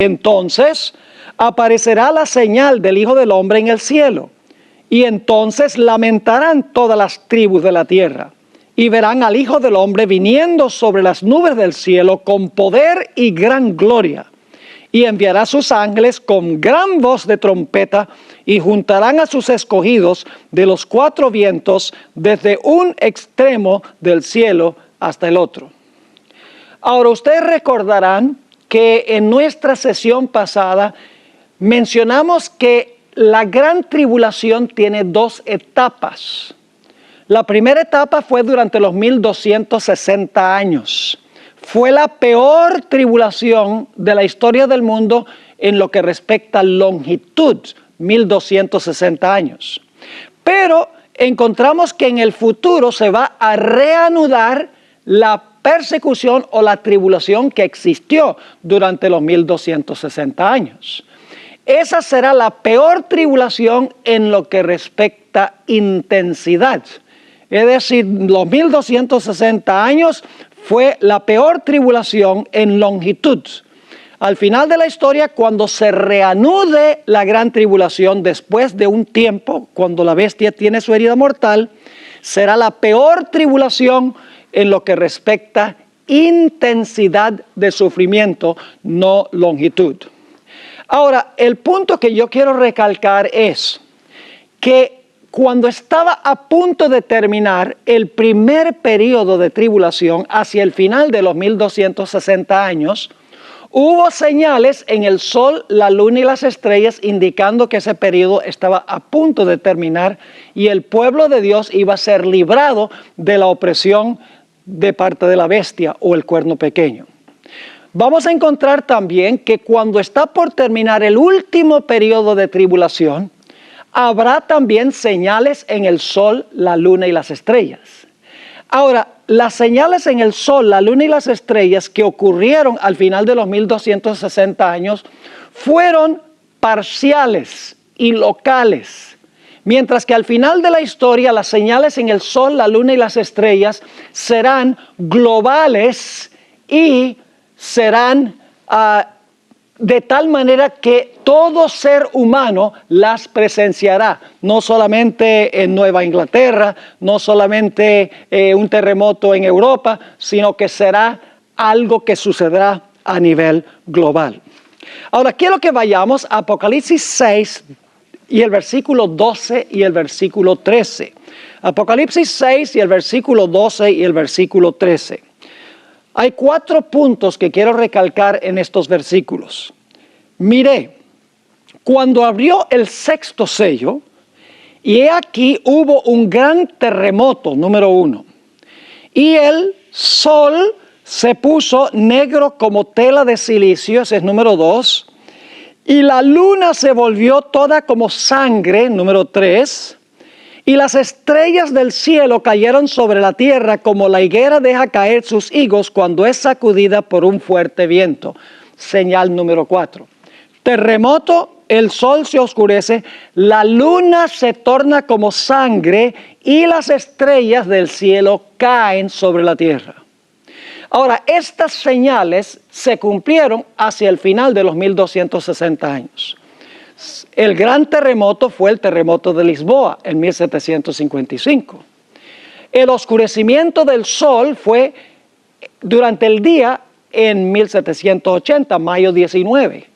Entonces aparecerá la señal del Hijo del Hombre en el cielo, y entonces lamentarán todas las tribus de la tierra, y verán al Hijo del Hombre viniendo sobre las nubes del cielo con poder y gran gloria. Y enviará a sus ángeles con gran voz de trompeta, y juntarán a sus escogidos de los cuatro vientos, desde un extremo del cielo hasta el otro. Ahora, ustedes recordarán que en nuestra sesión pasada mencionamos que la gran tribulación tiene dos etapas. La primera etapa fue durante los 1260 años. Fue la peor tribulación de la historia del mundo en lo que respecta a longitud, 1260 años. Pero encontramos que en el futuro se va a reanudar la persecución o la tribulación que existió durante los 1260 años. Esa será la peor tribulación en lo que respecta a intensidad. Es decir, los 1260 años fue la peor tribulación en longitud. Al final de la historia, cuando se reanude la gran tribulación después de un tiempo, cuando la bestia tiene su herida mortal, será la peor tribulación en lo que respecta a intensidad de sufrimiento, no longitud. Ahora, el punto que yo quiero recalcar es que cuando estaba a punto de terminar el primer periodo de tribulación, hacia el final de los 1260 años, hubo señales en el sol, la luna y las estrellas indicando que ese periodo estaba a punto de terminar y el pueblo de Dios iba a ser librado de la opresión de parte de la bestia o el cuerno pequeño. Vamos a encontrar también que cuando está por terminar el último periodo de tribulación, habrá también señales en el sol, la luna y las estrellas. Ahora, las señales en el sol, la luna y las estrellas que ocurrieron al final de los 1260 años fueron parciales y locales. Mientras que al final de la historia las señales en el sol, la luna y las estrellas serán globales y serán de tal manera que todo ser humano las presenciará. No solamente en Nueva Inglaterra, no solamente un terremoto en Europa, sino que será algo que sucederá a nivel global. Ahora quiero que vayamos a Apocalipsis 6 y el versículo 12 y el versículo 13. Apocalipsis 6 y el versículo 12 y el versículo 13. Hay 4 puntos que quiero recalcar en estos versículos. Miré, cuando abrió el 6º sello, y he aquí hubo un gran terremoto, número 1. Y el sol se puso negro como tela de silicio, ese es número 2. Y la luna se volvió toda como sangre, número 3. Y las estrellas del cielo cayeron sobre la tierra como la higuera deja caer sus higos cuando es sacudida por un fuerte viento. Señal número 4. Terremoto, el sol se oscurece, la luna se torna como sangre y las estrellas del cielo caen sobre la tierra. Ahora, estas señales se cumplieron hacia el final de los 1260 años. El gran terremoto fue el terremoto de Lisboa en 1755. El oscurecimiento del sol fue durante el día en 1780, mayo 19.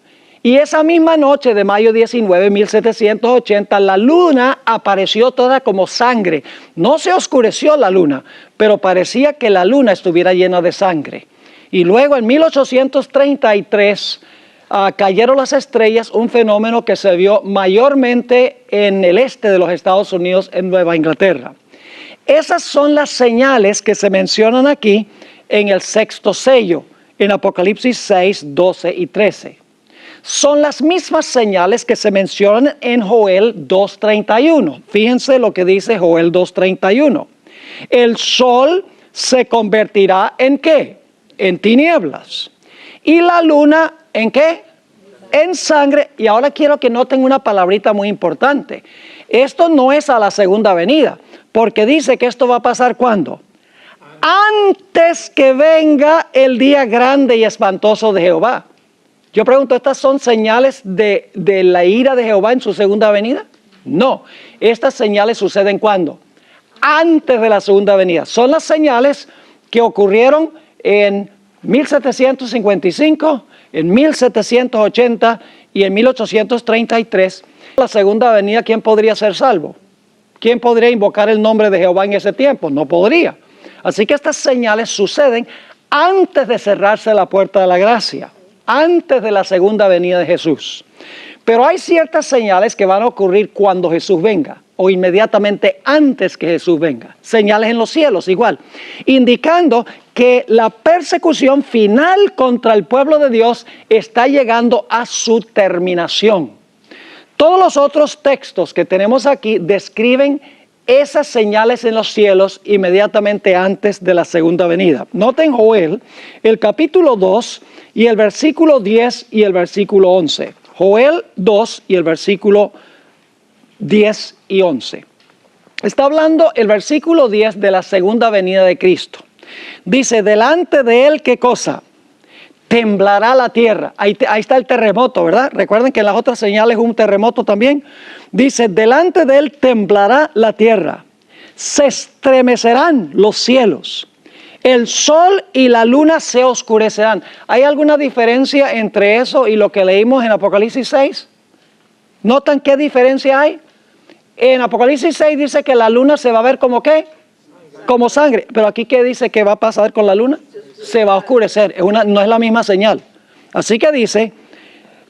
Y esa misma noche de mayo 19, 1780, la luna apareció toda como sangre. No se oscureció la luna, pero parecía que la luna estuviera llena de sangre. Y luego en 1833... cayeron las estrellas, un fenómeno que se vio mayormente en el este de los Estados Unidos, en Nueva Inglaterra. Esas son las señales que se mencionan aquí en el 6º sello, en Apocalipsis 6, 12 y 13. Son las mismas señales que se mencionan en Joel 2:31. Fíjense lo que dice Joel 2:31. El sol se convertirá ¿en qué? En tinieblas. Y la luna, ¿en qué? En sangre. Y ahora quiero que noten una palabrita muy importante. Esto no es a la segunda venida, porque dice que esto va a pasar ¿cuándo? Antes que venga el día grande y espantoso de Jehová. Yo pregunto, ¿estas son señales de la ira de Jehová en su segunda venida? No, estas señales suceden ¿cuándo? Antes de la segunda venida. Son las señales que ocurrieron en 1755, en 1780 y en 1833. La segunda venida, ¿quién podría ser salvo? ¿Quién podría invocar el nombre de Jehová en ese tiempo? No podría. Así que estas señales suceden antes de cerrarse la puerta de la gracia, antes de la segunda venida de Jesús. Pero hay ciertas señales que van a ocurrir cuando Jesús venga o inmediatamente antes que Jesús venga. Señales en los cielos igual, indicando que la persecución final contra el pueblo de Dios está llegando a su terminación. Todos los otros textos que tenemos aquí describen esas señales en los cielos inmediatamente antes de la segunda venida. Noten Joel, el capítulo 2 y el versículo 10 y el versículo 11. Joel 2 y el versículo 10 y 11. Está hablando el versículo 10 de la segunda venida de Cristo. Dice, delante de él, ¿qué cosa? Temblará la tierra. Ahí está el terremoto, ¿verdad? Recuerden que en las otras señales un terremoto también. Dice, delante de él temblará la tierra. Se estremecerán los cielos. El sol y la luna se oscurecerán. ¿Hay alguna diferencia entre eso y lo que leímos en Apocalipsis 6? ¿Notan qué diferencia hay? En Apocalipsis 6 dice que la luna se va a ver como ¿qué? Como sangre. Pero aquí ¿qué dice que va a pasar con la luna? Se va a oscurecer. No es la misma señal. Así que dice,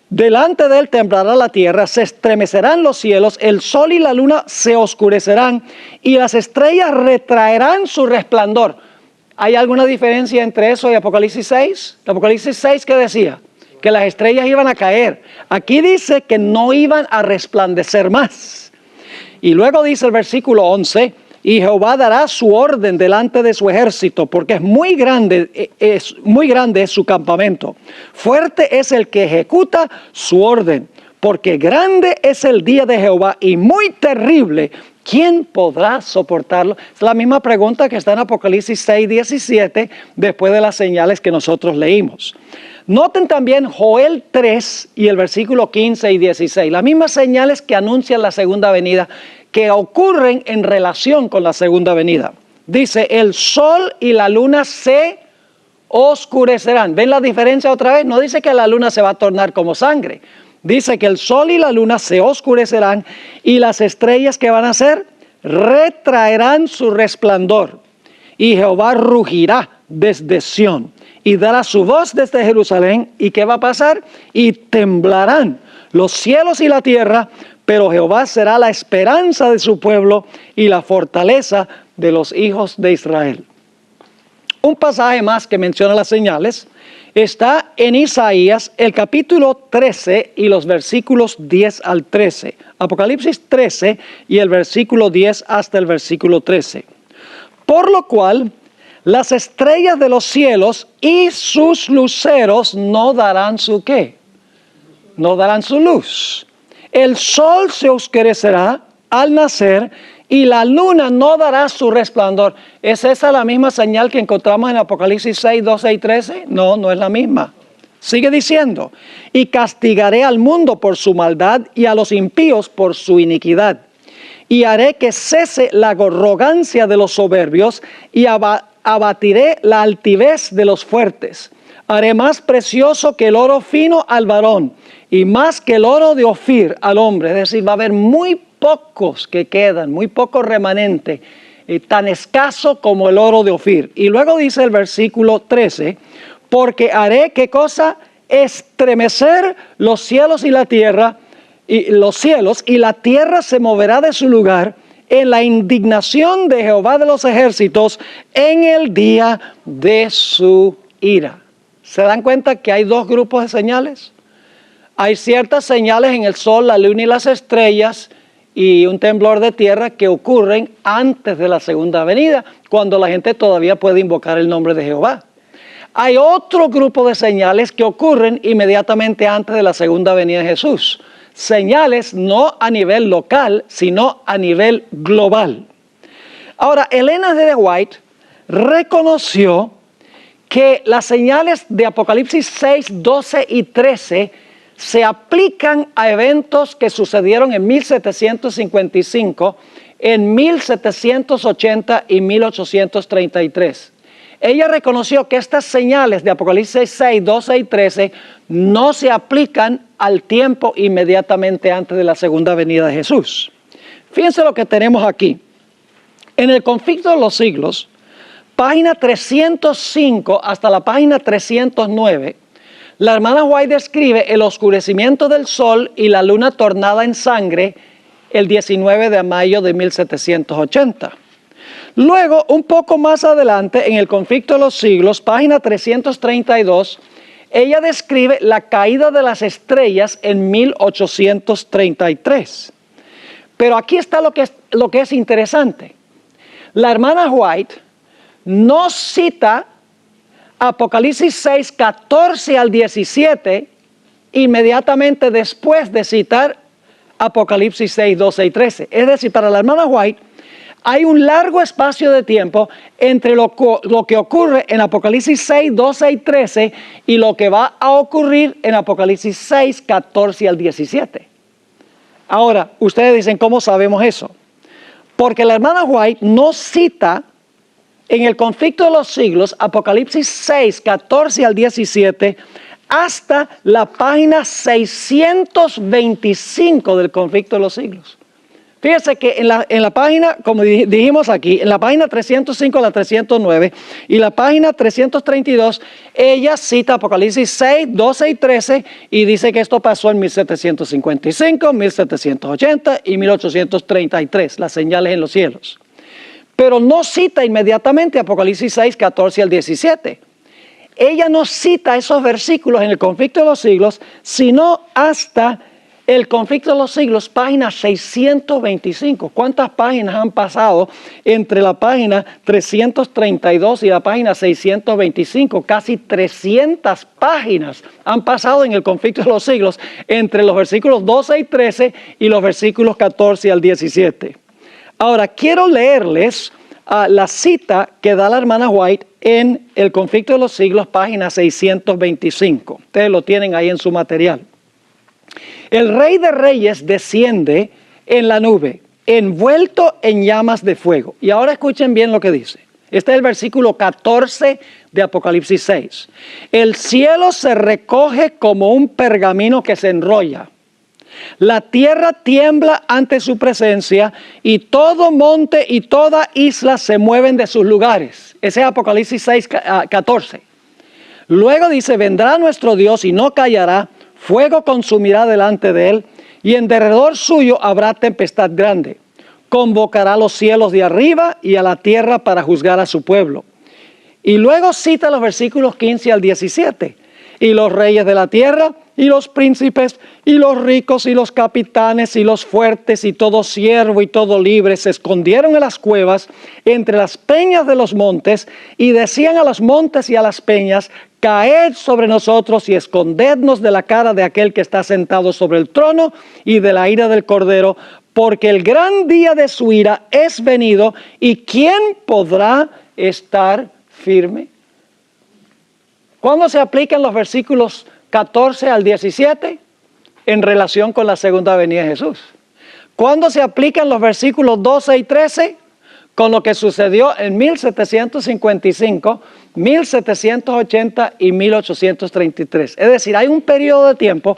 delante de él temblará la tierra, se estremecerán los cielos, el sol y la luna se oscurecerán y las estrellas retraerán su resplandor. ¿Hay alguna diferencia entre eso y Apocalipsis 6? Apocalipsis 6, ¿qué decía? Que las estrellas iban a caer. Aquí dice que no iban a resplandecer más. Y luego dice el versículo 11, y Jehová dará su orden delante de su ejército, porque es muy grande es su campamento. Fuerte es el que ejecuta su orden, porque grande es el día de Jehová y muy terrible. ¿Quién podrá soportarlo? Es la misma pregunta que está en Apocalipsis 6, 17, después de las señales que nosotros leímos. Noten también Joel 3 y el versículo 15 y 16. Las mismas señales que anuncian la segunda venida, que ocurren en relación con la segunda venida. Dice, el sol y la luna se oscurecerán. ¿Ven la diferencia otra vez? No dice que la luna se va a tornar como sangre. Dice que el sol y la luna se oscurecerán y las estrellas que van a hacer retraerán su resplandor. Y Jehová rugirá desde Sión y dará su voz desde Jerusalén. ¿Y qué va a pasar? Y temblarán los cielos y la tierra, pero Jehová será la esperanza de su pueblo y la fortaleza de los hijos de Israel. Un pasaje más que menciona las señales está en Isaías, el capítulo 13 y los versículos 10 al 13. Apocalipsis 13 y el versículo 10 hasta el versículo 13. Por lo cual, las estrellas de los cielos y sus luceros no darán su ¿qué? No darán su luz. El sol se oscurecerá al nacer y la luna no dará su resplandor. ¿Es esa la misma señal que encontramos en Apocalipsis 6, 12 y 13? No, no es la misma. Sigue diciendo, y castigaré al mundo por su maldad y a los impíos por su iniquidad. Y haré que cese la arrogancia de los soberbios y abatiré la altivez de los fuertes. Haré más precioso que el oro fino al varón y más que el oro de Ofir al hombre. Es decir, va a haber muy pocos que quedan, muy poco remanente, tan escaso como el oro de Ofir. Y luego dice el versículo 13, porque haré ¿qué cosa? Estremecer los cielos y la tierra, y los cielos y la tierra se moverá de su lugar en la indignación de Jehová de los ejércitos en el día de su ira. ¿Se dan cuenta que hay dos grupos de señales? Hay ciertas señales en el sol, la luna y las estrellas y un temblor de tierra que ocurren antes de la segunda venida, cuando la gente todavía puede invocar el nombre de Jehová. Hay otro grupo de señales que ocurren inmediatamente antes de la segunda venida de Jesús. Señales no a nivel local, sino a nivel global. Ahora, Elena G. de White reconoció que las señales de Apocalipsis 6, 12 y 13 se aplican a eventos que sucedieron en 1755, en 1780 y 1833. Ella reconoció que estas señales de Apocalipsis 6, 12 y 13 no se aplican al tiempo inmediatamente antes de la segunda venida de Jesús. Fíjense lo que tenemos aquí. En el Conflicto de los Siglos, página 305 hasta la página 309, la hermana White describe el oscurecimiento del sol y la luna tornada en sangre el 19 de mayo de 1780. Luego, un poco más adelante, en el Conflicto de los Siglos, página 332, ella describe la caída de las estrellas en 1833. Pero aquí está lo que es interesante. La hermana White no cita Apocalipsis 6, 14 al 17 inmediatamente después de citar Apocalipsis 6, 12 y 13. Es decir, para la hermana White hay un largo espacio de tiempo entre lo que ocurre en Apocalipsis 6, 12 y 13 y lo que va a ocurrir en Apocalipsis 6, 14 al 17. Ahora, ustedes dicen, ¿cómo sabemos eso? Porque la hermana White no cita en el Conflicto de los Siglos, Apocalipsis 6, 14 al 17, hasta la página 625 del Conflicto de los Siglos. Fíjense que en la página, como dijimos aquí, en la página 305 a la 309 y la página 332, ella cita Apocalipsis 6, 12 y 13 y dice que esto pasó en 1755, 1780 y 1833, las señales en los cielos. Pero no cita inmediatamente Apocalipsis 6, 14 al 17. Ella no cita esos versículos en el Conflicto de los Siglos, sino hasta el Conflicto de los Siglos, página 625. ¿Cuántas páginas han pasado entre la página 332 y la página 625? Casi 300 páginas han pasado en el Conflicto de los Siglos entre los versículos 12 y 13 y los versículos 14 al 17. Ahora, quiero leerles la cita que da la hermana White en el Conflicto de los Siglos, página 625. Ustedes lo tienen ahí en su material. El Rey de Reyes desciende en la nube, envuelto en llamas de fuego. Y ahora escuchen bien lo que dice. Este es el versículo 14 de Apocalipsis 6. El cielo se recoge como un pergamino que se enrolla. La tierra tiembla ante su presencia y todo monte y toda isla se mueven de sus lugares. Ese es Apocalipsis 6, 14. Luego dice, vendrá nuestro Dios y no callará, fuego consumirá delante de él y en derredor suyo habrá tempestad grande. Convocará a los cielos de arriba y a la tierra para juzgar a su pueblo. Y luego cita los versículos 15 al 17. Y los reyes de la tierra, y los príncipes, y los ricos, y los capitanes, y los fuertes, y todo siervo, y todo libre, se escondieron en las cuevas, entre las peñas de los montes, y decían a los montes y a las peñas, caed sobre nosotros, y escondednos de la cara de aquel que está sentado sobre el trono, y de la ira del Cordero, porque el gran día de su ira es venido, y ¿quién podrá estar firme? ¿Cuándo se aplican los versículos 14 al 17? En relación con la segunda venida de Jesús. ¿Cuándo se aplican los versículos 12 y 13? Con lo que sucedió en 1755, 1780 y 1833. Es decir, hay un periodo de tiempo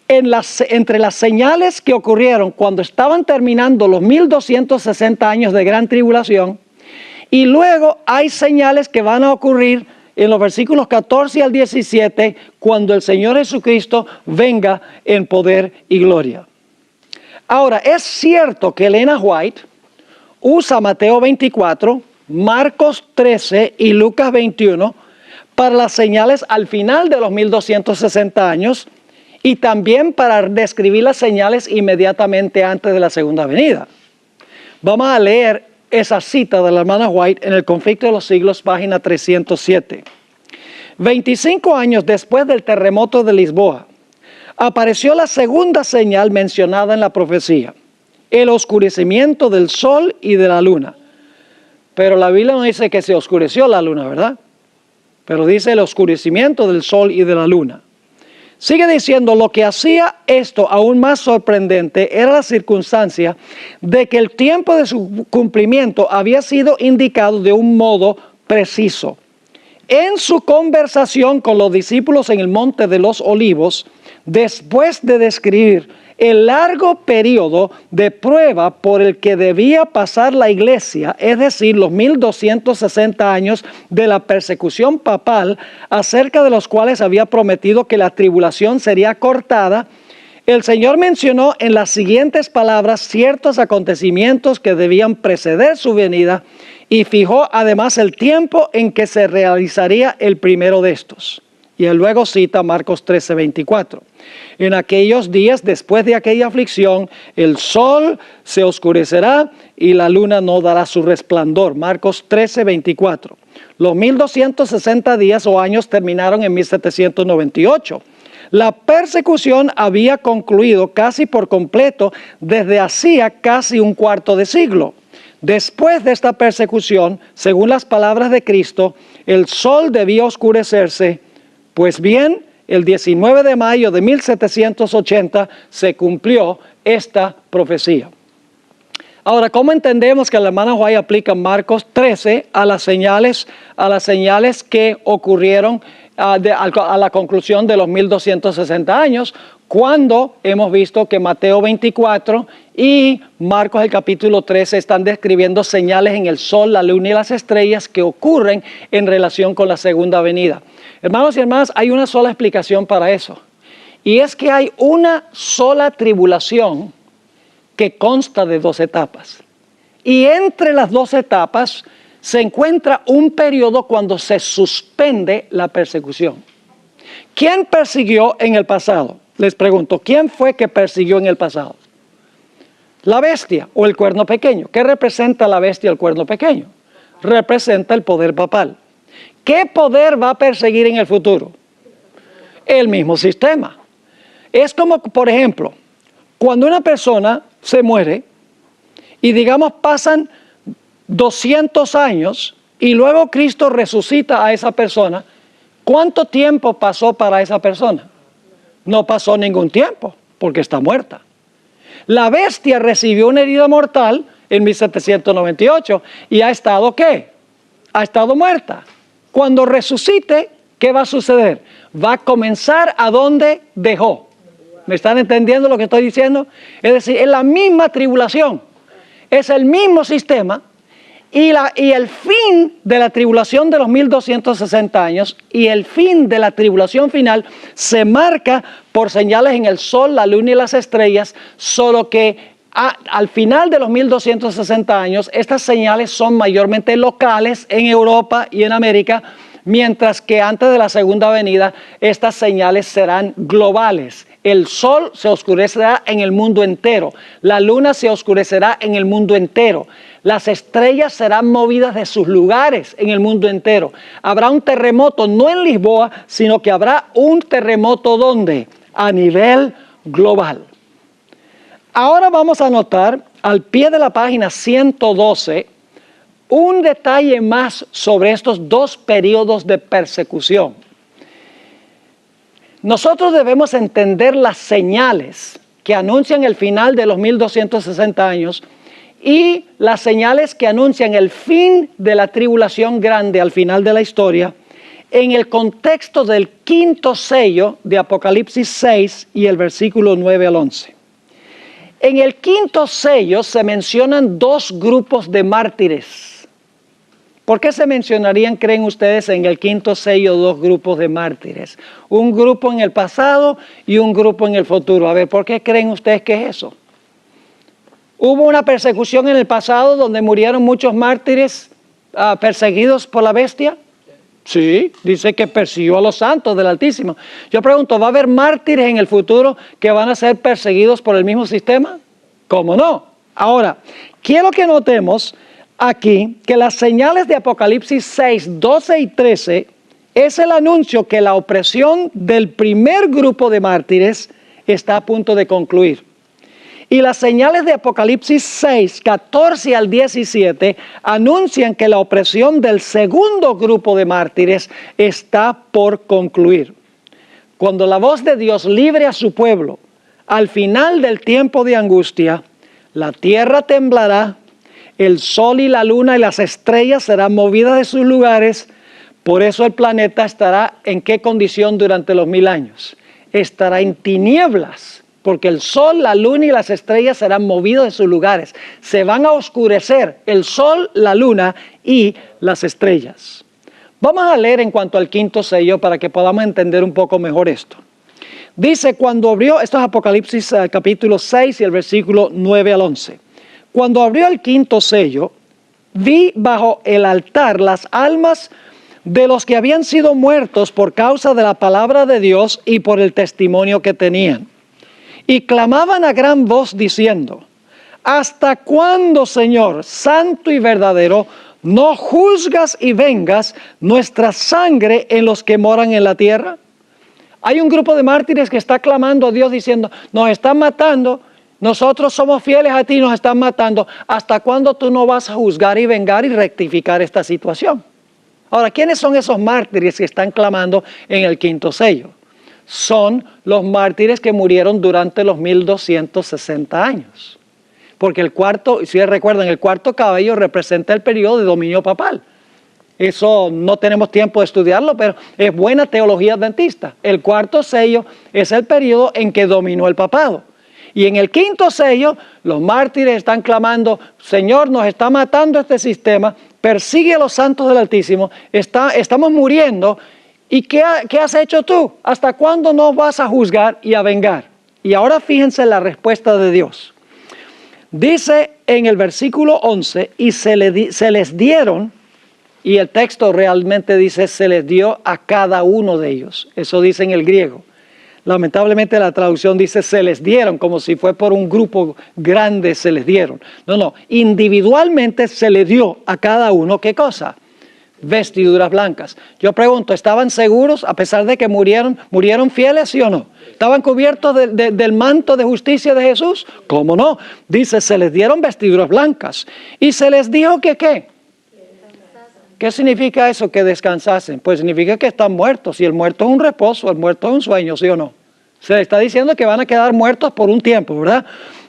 entre las señales que ocurrieron cuando estaban terminando los 1260 años de gran tribulación y luego hay señales que van a ocurrir en los versículos 14 al 17, cuando el Señor Jesucristo venga en poder y gloria. Ahora, es cierto que Elena White usa Mateo 24, Marcos 13 y Lucas 21 para las señales al final de los 1260 años y también para describir las señales inmediatamente antes de la segunda venida. Vamos a leer esa cita de la hermana White en el Conflicto de los Siglos, página 307. 25 años después del terremoto de Lisboa, apareció la segunda señal mencionada en la profecía, el oscurecimiento del sol y de la luna. Pero la Biblia no dice que se oscureció la luna, ¿verdad? pero dice el oscurecimiento del sol y de la luna. Sigue diciendo, lo que hacía esto aún más sorprendente era la circunstancia de que el tiempo de su cumplimiento había sido indicado de un modo preciso. En su conversación con los discípulos en el Monte de los Olivos, después de describir el largo periodo de prueba por el que debía pasar la iglesia, es decir, los 1260 años de la persecución papal, acerca de los cuales había prometido que la tribulación sería cortada, el Señor mencionó en las siguientes palabras ciertos acontecimientos que debían preceder su venida y fijó además el tiempo en que se realizaría el primero de estos. Y él luego cita Marcos 13:24. En aquellos días, después de aquella aflicción, el sol se oscurecerá y la luna no dará su resplandor. Marcos 13:24. Los 1260 días o años terminaron en 1798. La persecución había concluido casi por completo desde hacía casi un cuarto de siglo. Después de esta persecución, según las palabras de Cristo, el sol debía oscurecerse. Pues bien, el 19 de mayo de 1780 se cumplió esta profecía. Ahora, ¿cómo entendemos que la hermana White aplica Marcos 13 a las señales que ocurrieron a la conclusión de los 1260 años, cuando hemos visto que Mateo 24 y Marcos el capítulo 13 están describiendo señales en el sol, la luna y las estrellas que ocurren en relación con la segunda venida? Hermanos y hermanas, hay una sola explicación para eso. Y es que hay una sola tribulación que consta de 2 etapas. Y entre las 2 etapas se encuentra un periodo cuando se suspende la persecución. ¿Quién persiguió en el pasado? Les pregunto, ¿quién fue que persiguió en el pasado? La bestia o el cuerno pequeño. ¿Qué representa la bestia o el cuerno pequeño? Representa el poder papal. ¿Qué poder va a perseguir en el futuro? El mismo sistema. Es como, por ejemplo, cuando una persona se muere y digamos pasan 200 años y luego Cristo resucita a esa persona, ¿cuánto tiempo pasó para esa persona? No pasó ningún tiempo porque está muerta. La bestia recibió una herida mortal en 1798 y ha estado ¿qué? Ha estado muerta. Cuando resucite, ¿qué va a suceder? Va a comenzar a donde dejó. ¿Me están entendiendo lo que estoy diciendo? Es decir, es la misma tribulación, es el mismo sistema y el fin de la tribulación de los 1260 años y el fin de la tribulación final se marca por señales en el sol, la luna y las estrellas, solo que al final de los 1260 años, estas señales son mayormente locales en Europa y en América, mientras que antes de la segunda venida, estas señales serán globales. El sol se oscurecerá en el mundo entero, la luna se oscurecerá en el mundo entero, las estrellas serán movidas de sus lugares en el mundo entero. Habrá un terremoto, no en Lisboa, sino que habrá un terremoto ¿dónde? A nivel global. Ahora vamos a notar al pie de la página 112 un detalle más sobre estos 2 periodos de persecución. Nosotros debemos entender las señales que anuncian el final de los 1260 años y las señales que anuncian el fin de la tribulación grande al final de la historia en el contexto del 5º sello de Apocalipsis 6 y el versículo 9 al 11. En el 5º sello se mencionan 2 grupos de mártires. ¿Por qué se mencionarían, creen ustedes, en el 5º sello 2 grupos de mártires? Un grupo en el pasado y un grupo en el futuro. A ver, ¿por qué creen ustedes que es eso? ¿Hubo una persecución en el pasado donde murieron muchos mártires perseguidos por la bestia? Sí, dice que persiguió a los santos del Altísimo. Yo pregunto, ¿va a haber mártires en el futuro que van a ser perseguidos por el mismo sistema? ¿Cómo no? Ahora, quiero que notemos aquí que las señales de Apocalipsis 6, 12 y 13 es el anuncio que la opresión del primer grupo de mártires está a punto de concluir. Y las señales de Apocalipsis 6, 14 al 17 anuncian que la opresión del segundo grupo de mártires está por concluir. Cuando la voz de Dios libre a su pueblo, al final del tiempo de angustia, la tierra temblará, el sol y la luna y las estrellas serán movidas de sus lugares. Por eso el planeta estará ¿en qué condición durante los 1000 años? Estará en tinieblas, porque el sol, la luna y las estrellas serán movidos de sus lugares. Se van a oscurecer el sol, la luna y las estrellas. Vamos a leer en cuanto al quinto sello para que podamos entender un poco mejor esto. Dice, cuando abrió, esto es Apocalipsis capítulo 6 y el versículo 9 al 11. Cuando abrió el quinto sello, vi bajo el altar las almas de los que habían sido muertos por causa de la palabra de Dios y por el testimonio que tenían. Y clamaban a gran voz diciendo, ¿hasta cuándo, Señor, santo y verdadero, no juzgas y vengas nuestra sangre en los que moran en la tierra? Hay un grupo de mártires que está clamando a Dios diciendo, nos están matando, nosotros somos fieles a ti, nos están matando. ¿Hasta cuándo tú no vas a juzgar y vengar y rectificar esta situación? Ahora, ¿quiénes son esos mártires que están clamando en el quinto sello? Son los mártires que murieron durante los 1260 años. Porque el cuarto, si recuerdan, el cuarto caballo representa el periodo de dominio papal. Eso no tenemos tiempo de estudiarlo, pero es buena teología adventista. El cuarto sello es el periodo en que dominó el papado. Y en el quinto sello, los mártires están clamando, Señor, nos está matando este sistema, persigue a los santos del Altísimo, estamos muriendo. ¿Y qué has hecho tú? ¿Hasta cuándo nos vas a juzgar y a vengar? Y ahora fíjense la respuesta de Dios. Dice en el versículo 11, y se les dieron, y el texto realmente dice, se les dio a cada uno de ellos. Eso dice en el griego. Lamentablemente la traducción dice se les dieron, como si fue por un grupo grande se les dieron. No, individualmente se le dio a cada uno, ¿qué cosa? Vestiduras blancas. Yo pregunto, ¿estaban seguros a pesar de que murieron fieles, sí o no? ¿Estaban cubiertos del manto de justicia de Jesús? ¿Cómo no? Dice, se les dieron vestiduras blancas. Y se les dijo que ¿qué? ¿Qué significa eso, que descansasen? Pues significa que están muertos. Si el muerto es un reposo, el muerto es un sueño, ¿sí o no? Se les está diciendo que van a quedar muertos por un tiempo, ¿verdad?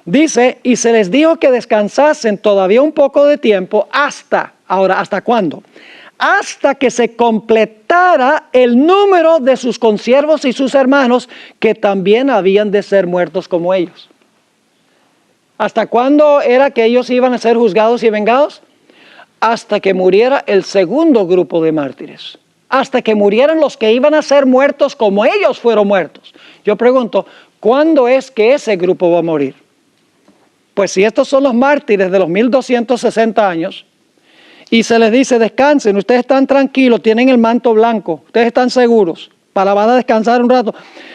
Dice, y se les dijo que descansasen todavía un poco de tiempo ahora, ¿hasta cuándo? Hasta que se completara el número de sus consiervos y sus hermanos que también habían de ser muertos como ellos. ¿Hasta cuándo era que ellos iban a ser juzgados y vengados? Hasta que muriera el segundo grupo de mártires. Hasta que murieran los que iban a ser muertos como ellos fueron muertos. Yo pregunto, ¿cuándo es que ese grupo va a morir? Pues si estos son los mártires de los 1260 años, y se les dice, descansen, ustedes están tranquilos, tienen el manto blanco, ustedes están seguros, van a descansar un rato.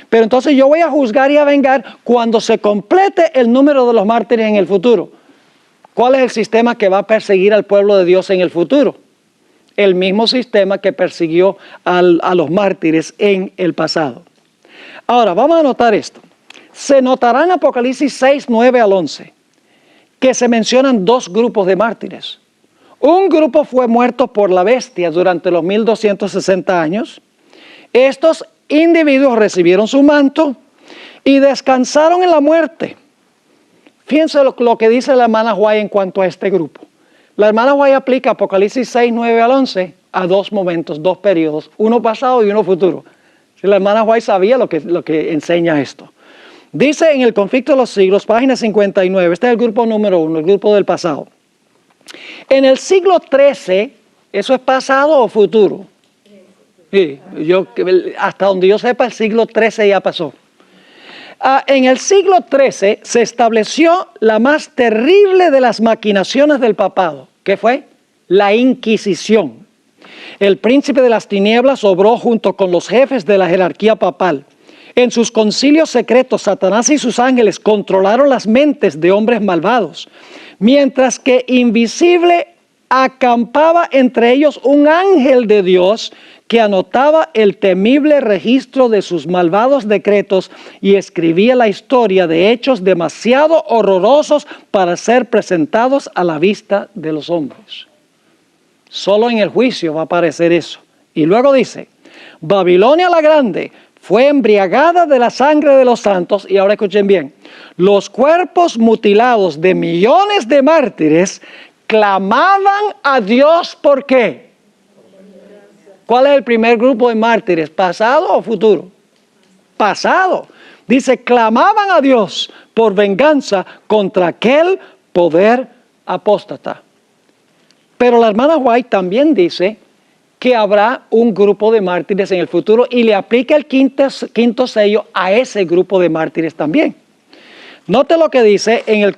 Pero entonces yo voy a juzgar y a vengar cuando se complete el número de los mártires en el futuro. ¿Cuál es el sistema que va a perseguir al pueblo de Dios en el futuro? El mismo sistema que persiguió a los mártires en el pasado. Ahora, vamos a notar esto. Se notará en Apocalipsis 6, 9 al 11, que se mencionan dos grupos de mártires. Un grupo fue muerto por la bestia durante los 1260 años. Estos individuos recibieron su manto y descansaron en la muerte. Fíjense lo que dice la hermana White en cuanto a este grupo. La hermana White aplica Apocalipsis 6, 9 al 11 a dos momentos, dos periodos, uno pasado y uno futuro. La hermana White sabía lo que enseña esto. Dice en el conflicto de los siglos, página 59, este es el grupo número 1, el grupo del pasado. En el siglo XIII, ¿eso es pasado o futuro? Sí, hasta donde yo sepa, el siglo XIII ya pasó. En el siglo XIII se estableció la más terrible de las maquinaciones del papado. ¿Qué fue? La Inquisición. El príncipe de las tinieblas obró junto con los jefes de la jerarquía papal. En sus concilios secretos, Satanás y sus ángeles controlaron las mentes de hombres malvados, mientras que invisible acampaba entre ellos un ángel de Dios que anotaba el temible registro de sus malvados decretos y escribía la historia de hechos demasiado horrorosos para ser presentados a la vista de los hombres. Solo en el juicio va a aparecer eso. Y luego dice, Babilonia la Grande fue embriagada de la sangre de los santos, y ahora escuchen bien, los cuerpos mutilados de millones de mártires clamaban a Dios, ¿por qué? ¿Cuál es el primer grupo de mártires? ¿Pasado o futuro? Pasado. Dice, clamaban a Dios por venganza contra aquel poder apóstata. Pero la hermana White también dice que habrá un grupo de mártires en el futuro y le aplica el quinto sello a ese grupo de mártires también. Note lo que dice en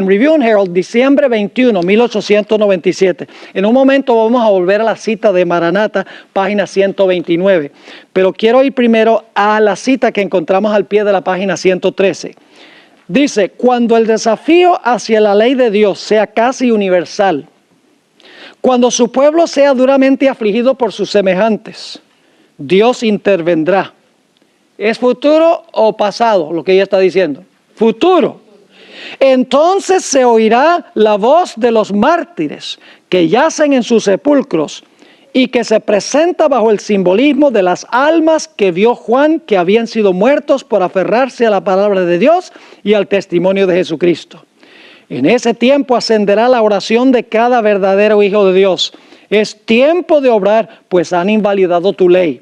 Review and Herald, diciembre 21, 1897. En un momento vamos a volver a la cita de Maranatha, página 129. Pero quiero ir primero a la cita que encontramos al pie de la página 113. Dice, cuando el desafío hacia la ley de Dios sea casi universal, cuando su pueblo sea duramente afligido por sus semejantes, Dios intervendrá. ¿Es futuro o pasado lo que ella está diciendo? Futuro. Entonces se oirá la voz de los mártires que yacen en sus sepulcros y que se presenta bajo el simbolismo de las almas que vio Juan, que habían sido muertos por aferrarse a la palabra de Dios y al testimonio de Jesucristo. En ese tiempo ascenderá la oración de cada verdadero hijo de Dios. Es tiempo de obrar, pues han invalidado tu ley.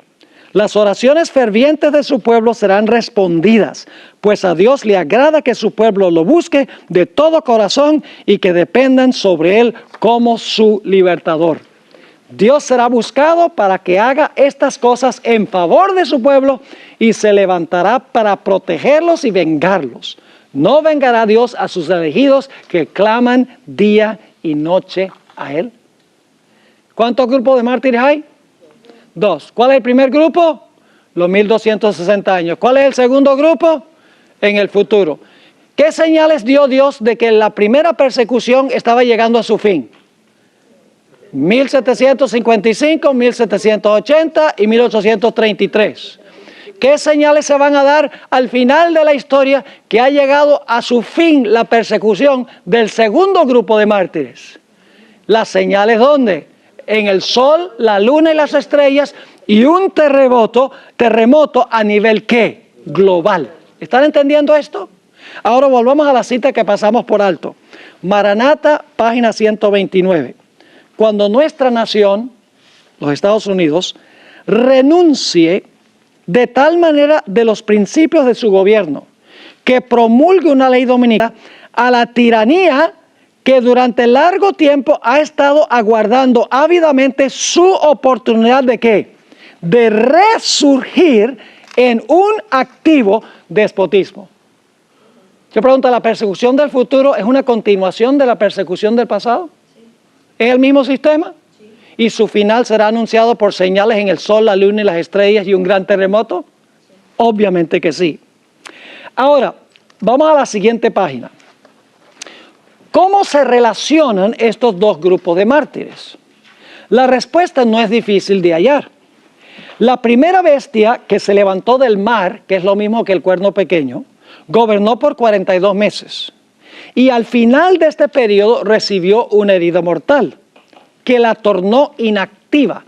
Las oraciones fervientes de su pueblo serán respondidas, pues a Dios le agrada que su pueblo lo busque de todo corazón y que dependan sobre él como su libertador. Dios será buscado para que haga estas cosas en favor de su pueblo y se levantará para protegerlos y vengarlos. No vengará Dios a sus elegidos que claman día y noche a él. ¿Cuántos grupos de mártires hay? 2. ¿Cuál es el primer grupo? Los 1260 años. ¿Cuál es el segundo grupo? En el futuro. ¿Qué señales dio Dios de que la primera persecución estaba llegando a su fin? 1755, 1780 y 1833. ¿Qué señales se van a dar al final de la historia que ha llegado a su fin la persecución del segundo grupo de mártires? Las señales, ¿dónde? En el sol, la luna y las estrellas y un terremoto a nivel ¿qué? Global. ¿Están entendiendo esto? Ahora volvamos a la cita que pasamos por alto. Maranatha, página 129. Cuando nuestra nación, los Estados Unidos, renuncie de tal manera de los principios de su gobierno que promulgue una ley dominica a la tiranía que durante largo tiempo ha estado aguardando ávidamente su oportunidad de ¿qué? De resurgir en un activo despotismo. Yo pregunto, ¿la persecución del futuro es una continuación de la persecución del pasado? Sí. ¿Es el mismo sistema? Sí. ¿Y su final será anunciado por señales en el sol, la luna y las estrellas y un gran terremoto? Sí. Obviamente que sí. Ahora, vamos a la siguiente página. ¿Cómo se relacionan estos dos grupos de mártires? La respuesta no es difícil de hallar. La primera bestia que se levantó del mar, que es lo mismo que el cuerno pequeño, gobernó por 42 meses. Y al final de este periodo recibió una herida mortal, que la tornó inactiva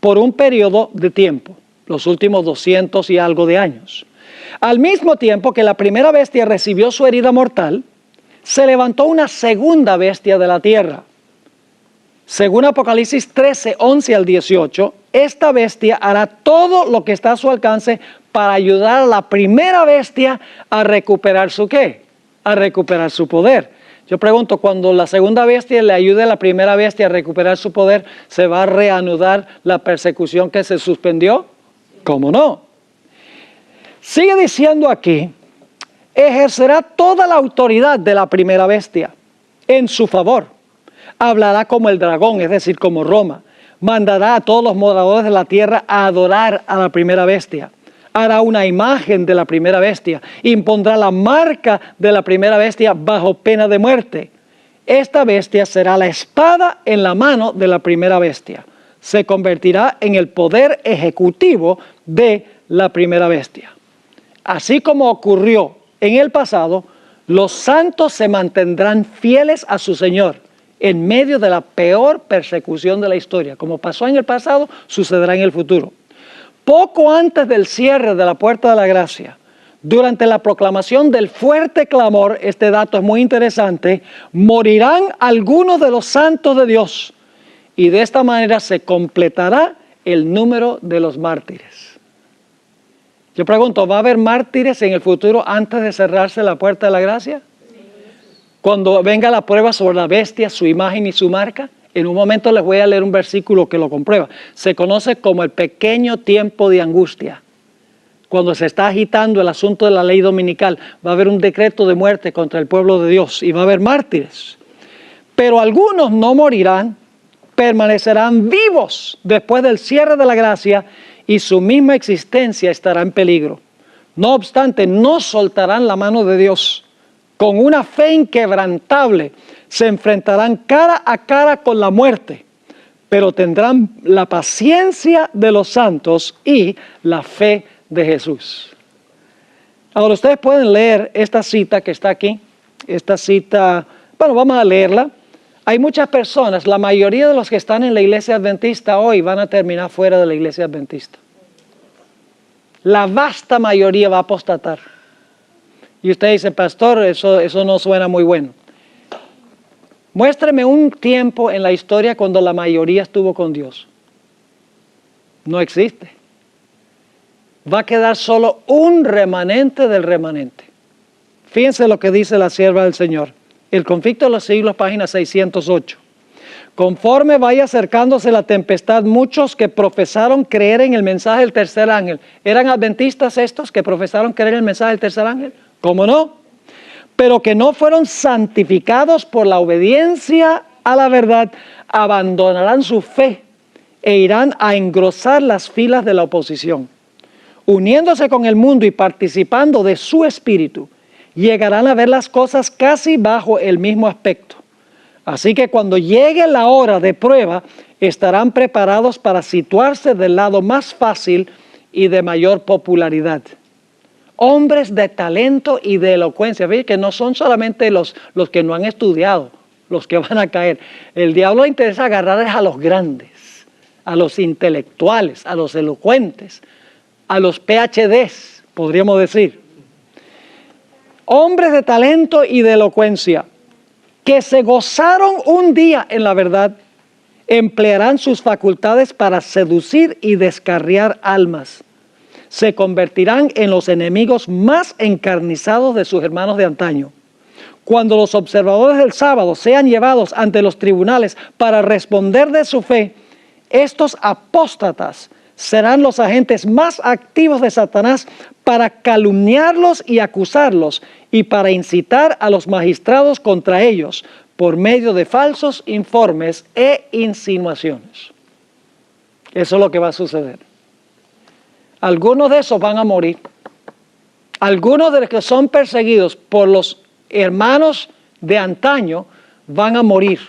por un periodo de tiempo, los últimos 200 y algo de años. Al mismo tiempo que la primera bestia recibió su herida mortal, se levantó una segunda bestia de la tierra. Según Apocalipsis 13, 11 al 18, esta bestia hará todo lo que está a su alcance para ayudar a la primera bestia a recuperar su ¿qué? A recuperar su poder. Yo pregunto, cuando la segunda bestia le ayude a la primera bestia a recuperar su poder, ¿se va a reanudar la persecución que se suspendió? ¿Cómo no? Sigue diciendo aquí, ejercerá toda la autoridad de la primera bestia en su favor. Hablará como el dragón, es decir, como Roma. Mandará a todos los moradores de la tierra a adorar a la primera bestia. Hará una imagen de la primera bestia. Impondrá la marca de la primera bestia bajo pena de muerte. Esta bestia será la espada en la mano de la primera bestia. se convertirá en el poder ejecutivo de la primera bestia. Así como ocurrió en el pasado, los santos se mantendrán fieles a su Señor en medio de la peor persecución de la historia. Como pasó en el pasado, sucederá en el futuro. Poco antes del cierre de la puerta de la gracia, durante la proclamación del fuerte clamor, este dato es muy interesante, morirán algunos de los santos de Dios y de esta manera se completará el número de los mártires. Yo pregunto, ¿va a haber mártires en el futuro antes de cerrarse la puerta de la gracia? Cuando venga la prueba sobre la bestia, su imagen y su marca, en un momento les voy a leer un versículo que lo comprueba. Se conoce como el pequeño tiempo de angustia. Cuando se está agitando el asunto de la ley dominical, va a haber un decreto de muerte contra el pueblo de Dios y va a haber mártires. Pero algunos no morirán, permanecerán vivos después del cierre de la gracia y su misma existencia estará en peligro. No obstante, no soltarán la mano de Dios. Con una fe inquebrantable se enfrentarán cara a cara con la muerte, pero tendrán la paciencia de los santos y la fe de Jesús. Ahora ustedes pueden leer esta cita que está aquí, esta cita, bueno, vamos a leerla. Hay muchas personas, la mayoría de los que están en la iglesia adventista hoy van a terminar fuera de la iglesia adventista. La vasta mayoría va a apostatar. Y usted dice, pastor, eso no suena muy bueno. Muéstreme un tiempo en la historia cuando la mayoría estuvo con Dios. No existe. Va a quedar solo un remanente del remanente. Fíjense lo que dice la sierva del Señor. El conflicto de los siglos, página 608. Conforme vaya acercándose la tempestad, muchos que profesaron creer en el mensaje del tercer ángel. ¿Eran adventistas estos que profesaron creer en el mensaje del tercer ángel? ¿Cómo no? Pero que no fueron santificados por la obediencia a la verdad, abandonarán su fe e irán a engrosar las filas de la oposición. Uniéndose con el mundo y participando de su espíritu, llegarán a ver las cosas casi bajo el mismo aspecto. Así que cuando llegue la hora de prueba, estarán preparados para situarse del lado más fácil y de mayor popularidad. Hombres de talento y de elocuencia. Fíjense que no son solamente los que no han estudiado, los que van a caer. El diablo le interesa agarrar a los grandes, a los intelectuales, a los elocuentes, a los PhDs, podríamos decir. Hombres de talento y de elocuencia, que se gozaron un día en la verdad, emplearán sus facultades para seducir y descarriar almas. Se convertirán en los enemigos más encarnizados de sus hermanos de antaño. Cuando los observadores del sábado sean llevados ante los tribunales para responder de su fe, estos apóstatas serán los agentes más activos de Satanás para calumniarlos y acusarlos y para incitar a los magistrados contra ellos por medio de falsos informes e insinuaciones. Eso es lo que va a suceder. Algunos de esos van a morir. Algunos de los que son perseguidos por los hermanos de antaño van a morir.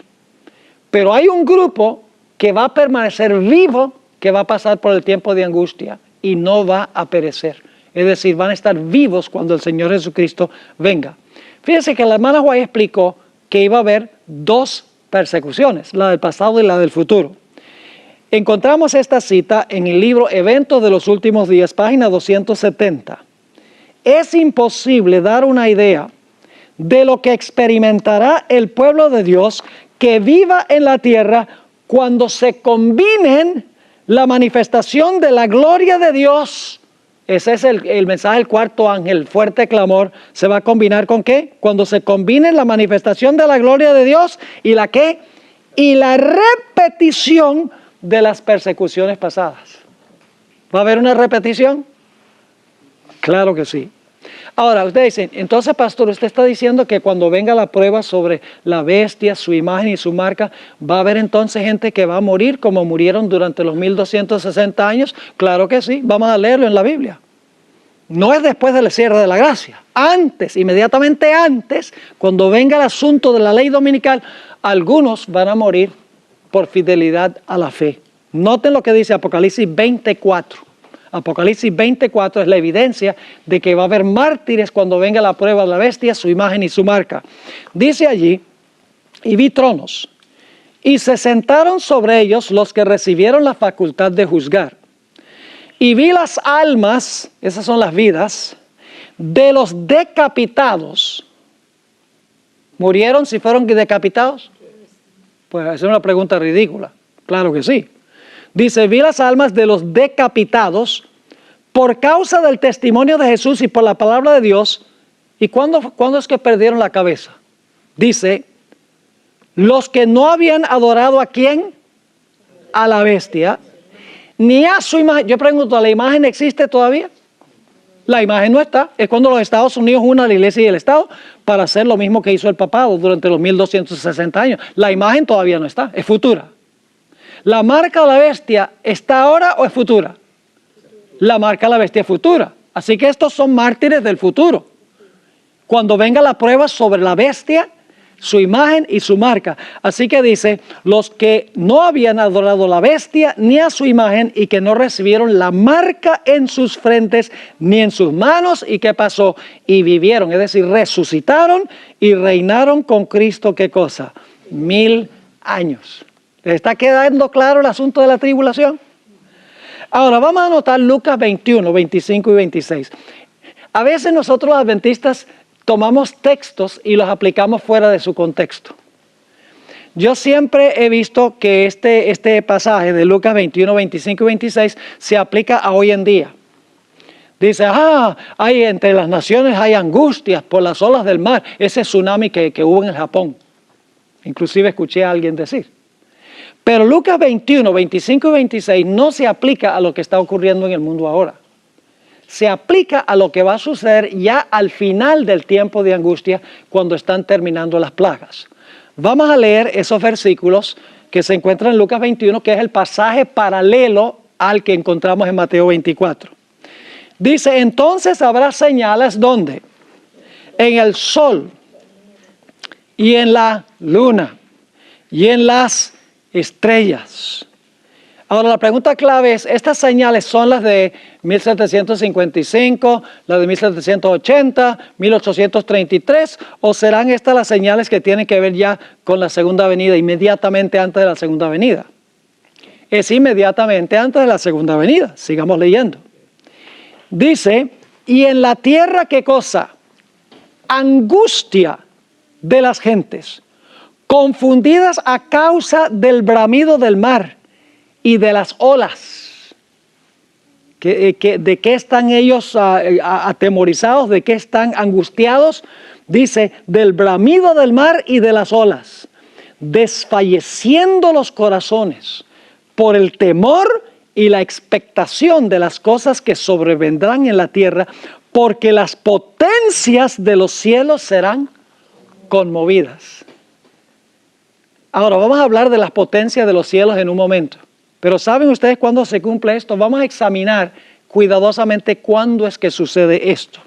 Pero hay un grupo que va a permanecer vivo, que va a pasar por el tiempo de angustia y no va a perecer. Es decir, van a estar vivos cuando el Señor Jesucristo venga. Fíjense que la hermana White explicó que iba a haber dos persecuciones, la del pasado y la del futuro. Encontramos esta cita en el libro Eventos de los Últimos Días, página 270. Es imposible dar una idea de lo que experimentará el pueblo de Dios que viva en la tierra cuando se combinen la manifestación de la gloria de Dios. Ese es el mensaje del cuarto ángel, el fuerte clamor. ¿Se va a combinar con qué? Cuando se combine la manifestación de la gloria de Dios y la ¿qué? Y la repetición de las persecuciones pasadas. ¿Va a haber una repetición? Claro que sí. Ahora, ustedes dicen, entonces pastor, usted está diciendo que cuando venga la prueba sobre la bestia, su imagen y su marca, ¿va a haber entonces gente que va a morir como murieron durante los 1260 años? Claro que sí, vamos a leerlo en la Biblia. No es después del cierre de la gracia. Antes, inmediatamente antes, cuando venga el asunto de la ley dominical, algunos van a morir por fidelidad a la fe. Noten lo que dice Apocalipsis 24. Apocalipsis 24 es la evidencia de que va a haber mártires cuando venga la prueba de la bestia, su imagen y su marca. Dice allí, y vi tronos, y se sentaron sobre ellos los que recibieron la facultad de juzgar. Y vi las almas, esas son las vidas, de los decapitados. ¿Murieron si fueron decapitados? Pues esa es una pregunta ridícula. Claro que sí. Dice, vi las almas de los decapitados por causa del testimonio de Jesús y por la palabra de Dios. ¿Y cuándo es que perdieron la cabeza? Dice, los que no habían adorado ¿a quién? A la bestia, ni a su imagen. Yo pregunto, ¿la imagen existe todavía? La imagen no está. Es cuando los Estados Unidos unen a la iglesia y el Estado para hacer lo mismo que hizo el papado durante los 1260 años. La imagen todavía no está, es futura. ¿La marca de la bestia está ahora o es futura? La marca de la bestia es futura. Así que estos son mártires del futuro. Cuando venga la prueba sobre la bestia, su imagen y su marca. Así que dice, los que no habían adorado a la bestia ni a su imagen y que no recibieron la marca en sus frentes ni en sus manos. ¿Y qué pasó? Y vivieron, es decir, resucitaron y reinaron con Cristo. ¿Qué cosa? 1000 años. ¿Les está quedando claro el asunto de la tribulación? Ahora vamos a anotar Lucas 21, 25 y 26. A veces nosotros los adventistas tomamos textos y los aplicamos fuera de su contexto. Yo siempre he visto que este pasaje de Lucas 21, 25 y 26 se aplica a hoy en día. Dice, hay entre las naciones hay angustias por las olas del mar. Ese tsunami que hubo en el Japón. Inclusive escuché a alguien decir. Pero Lucas 21, 25 y 26 no se aplica a lo que está ocurriendo en el mundo ahora. Se aplica a lo que va a suceder ya al final del tiempo de angustia cuando están terminando las plagas. Vamos a leer esos versículos que se encuentran en Lucas 21, que es el pasaje paralelo al que encontramos en Mateo 24. Dice, entonces habrá señales, ¿dónde? En el sol y en la luna y en las estrellas. Ahora la pregunta clave es, ¿estas señales son las de 1755, las de 1780, 1833 o serán estas las señales que tienen que ver ya con la segunda venida, inmediatamente antes de la segunda venida? Es inmediatamente antes de la segunda venida. Sigamos leyendo. Dice, y en la tierra, ¿qué cosa? Angustia de las gentes, confundidas a causa del bramido del mar y de las olas. ¿De qué están ellos atemorizados? ¿De qué están angustiados? Dice, del bramido del mar y de las olas, desfalleciendo los corazones por el temor y la expectación de las cosas que sobrevendrán en la tierra, porque las potencias de los cielos serán conmovidas. Ahora vamos a hablar de las potencias de los cielos en un momento. Pero ¿saben ustedes cuándo se cumple esto? Vamos a examinar cuidadosamente cuándo es que sucede esto.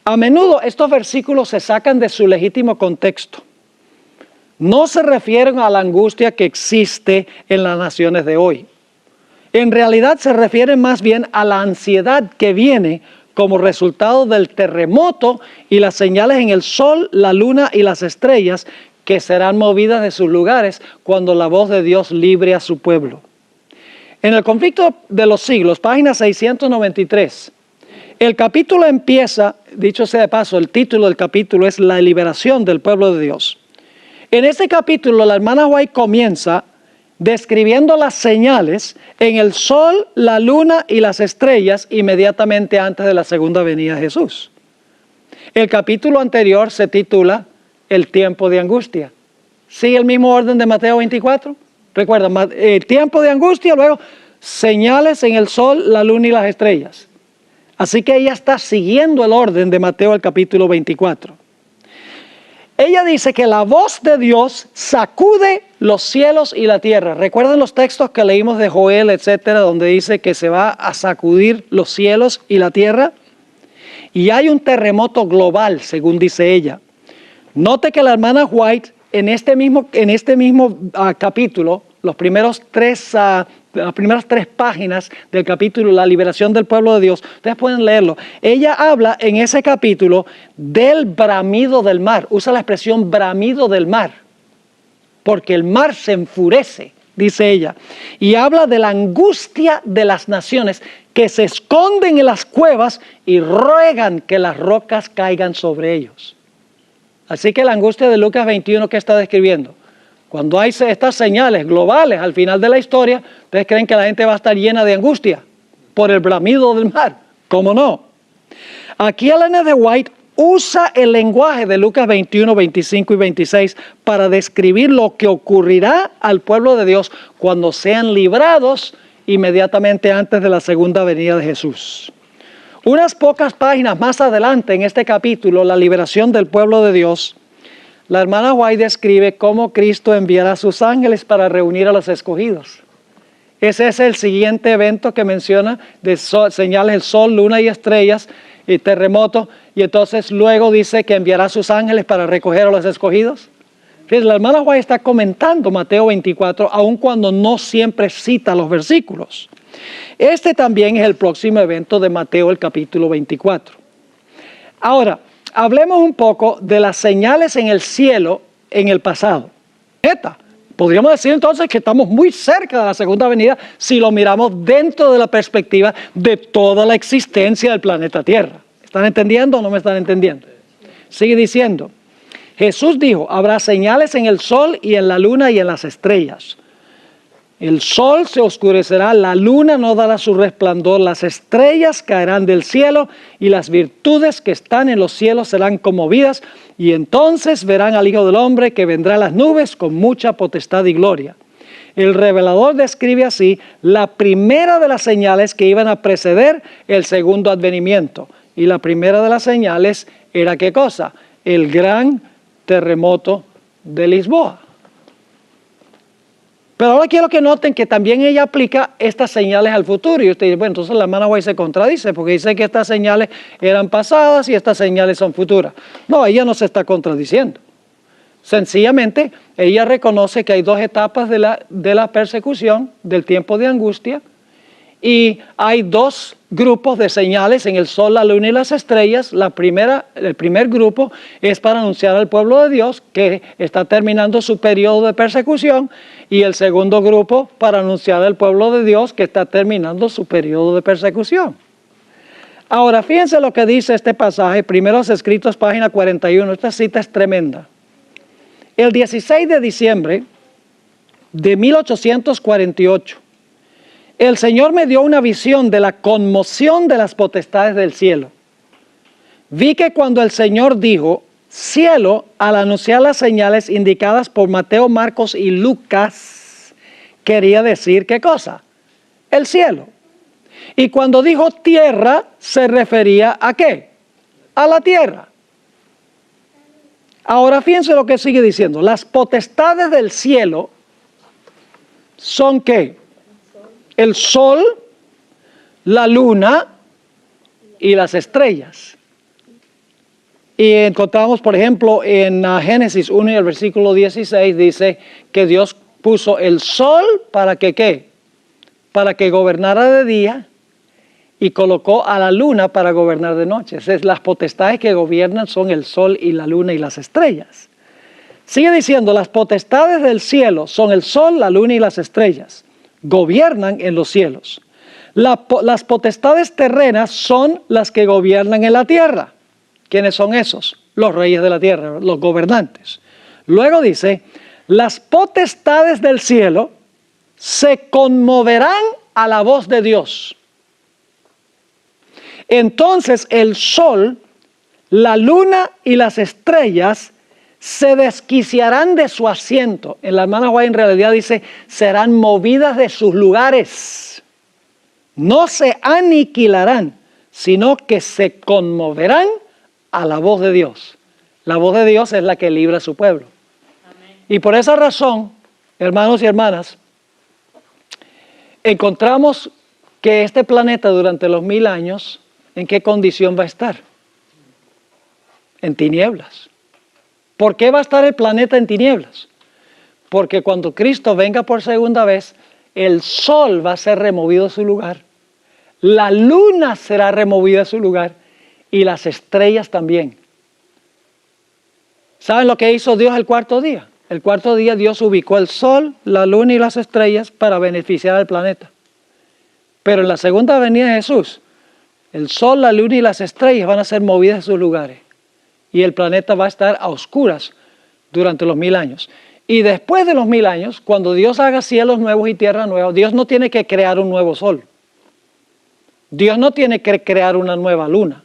A menudo estos versículos se sacan de su legítimo contexto. No se refieren a la angustia que existe en las naciones de hoy. En realidad se refieren más bien a la ansiedad que viene como resultado del terremoto y las señales en el sol, la luna y las estrellas que serán movidas de sus lugares cuando la voz de Dios libre a su pueblo. En el conflicto de los siglos, página 693, el capítulo empieza, dicho sea de paso, el título del capítulo es La liberación del pueblo de Dios. En este capítulo la hermana White comienza describiendo las señales en el sol, la luna y las estrellas inmediatamente antes de la segunda venida de Jesús. El capítulo anterior se titula El tiempo de angustia. ¿Sigue el mismo orden de Mateo 24? Recuerda, el tiempo de angustia, luego señales en el sol, la luna y las estrellas. Así que ella está siguiendo el orden de Mateo el capítulo 24. Ella dice que la voz de Dios sacude los cielos y la tierra. ¿Recuerdan los textos que leímos de Joel, etcétera, donde dice que se va a sacudir los cielos y la tierra? Y hay un terremoto global, según dice ella. Note que la hermana White en este mismo capítulo las primeras tres páginas del capítulo La liberación del pueblo de Dios, ustedes pueden leerlo. Ella habla en ese capítulo del bramido del mar, usa la expresión bramido del mar, porque el mar se enfurece, dice ella, y habla de la angustia de las naciones que se esconden en las cuevas y ruegan que las rocas caigan sobre ellos. Así que la angustia de Lucas 21 que está describiendo, cuando hay estas señales globales al final de la historia, ¿ustedes creen que la gente va a estar llena de angustia por el bramido del mar? ¿Cómo no? Aquí Ellen G. White usa el lenguaje de Lucas 21, 25 y 26 para describir lo que ocurrirá al pueblo de Dios cuando sean librados inmediatamente antes de la segunda venida de Jesús. Unas pocas páginas más adelante en este capítulo, la liberación del pueblo de Dios, la hermana White describe cómo Cristo enviará a sus ángeles para reunir a los escogidos. Ese es el siguiente evento que menciona de señales, el sol, luna y estrellas y terremoto. Y entonces luego dice que enviará a sus ángeles para recoger a los escogidos. Fíjense, la hermana White está comentando Mateo 24, aun cuando no siempre cita los versículos. Este también es el próximo evento de Mateo, el capítulo 24. Ahora, hablemos un poco de las señales en el cielo en el pasado. Podríamos decir entonces que estamos muy cerca de la segunda venida si lo miramos dentro de la perspectiva de toda la existencia del planeta Tierra. ¿Están entendiendo o no me están entendiendo? Sigue diciendo, Jesús dijo, habrá señales en el sol y en la luna y en las estrellas. El sol se oscurecerá, la luna no dará su resplandor, las estrellas caerán del cielo y las virtudes que están en los cielos serán conmovidas y entonces verán al Hijo del Hombre que vendrá en las nubes con mucha potestad y gloria. El revelador describe así la primera de las señales que iban a preceder el segundo advenimiento. Y la primera de las señales era ¿qué cosa? El gran terremoto de Lisboa. Pero ahora quiero que noten que también ella aplica estas señales al futuro. Y usted dice, bueno, entonces la hermana White se contradice porque dice que estas señales eran pasadas y estas señales son futuras. No, ella no se está contradiciendo. Sencillamente, ella reconoce que hay dos etapas de la persecución, del tiempo de angustia, y hay dos grupos de señales en el sol, la luna y las estrellas. El primer grupo es para anunciar al pueblo de Dios que está terminando su periodo de persecución, y el segundo grupo para anunciar al pueblo de Dios que está terminando su periodo de persecución. Ahora, fíjense lo que dice este pasaje, Primeros Escritos, página 41. Esta cita es tremenda. El 16 de diciembre de 1848, el Señor me dio una visión de la conmoción de las potestades del cielo. Vi que cuando el Señor dijo, cielo, al anunciar las señales indicadas por Mateo, Marcos y Lucas, quería decir ¿qué cosa? El cielo. Y cuando dijo tierra, se refería ¿a qué? A la tierra. Ahora fíjense lo que sigue diciendo. Las potestades del cielo son ¿qué? El sol, la luna y las estrellas. Y encontramos, por ejemplo, en Génesis 1 y el versículo 16 dice que Dios puso el sol para que ¿qué? Para que gobernara de día, y colocó a la luna para gobernar de noche. Entonces, las potestades que gobiernan son el sol y la luna y las estrellas. Sigue diciendo, las potestades del cielo son el sol, la luna y las estrellas. Gobiernan en los cielos. Las potestades terrenas son las que gobiernan en la tierra. ¿Quiénes son esos? Los reyes de la tierra, los gobernantes. Luego dice, las potestades del cielo se conmoverán a la voz de Dios. Entonces el sol, la luna y las estrellas se desquiciarán de su asiento. En la hermana White en realidad dice, serán movidas de sus lugares. No se aniquilarán, sino que se conmoverán a la voz de Dios. La voz de Dios es la que libra a su pueblo. Amén. Y por esa razón, hermanos y hermanas, encontramos que este planeta durante los 1000 años, ¿en qué condición va a estar? En tinieblas. ¿Por qué va a estar el planeta en tinieblas? porque cuando Cristo venga por segunda vez, el sol va a ser removido de su lugar, la luna será removida de su lugar y las estrellas también. ¿Saben lo que hizo Dios el cuarto día? El cuarto día Dios ubicó el sol, la luna y las estrellas para beneficiar al planeta. Pero en la segunda venida de Jesús, el sol, la luna y las estrellas van a ser movidas de sus lugares. Y el planeta va a estar a oscuras durante los 1000 años. Y después de los 1000 años, cuando Dios haga cielos nuevos y tierra nueva, Dios no tiene que crear un nuevo sol. Dios no tiene que crear una nueva luna.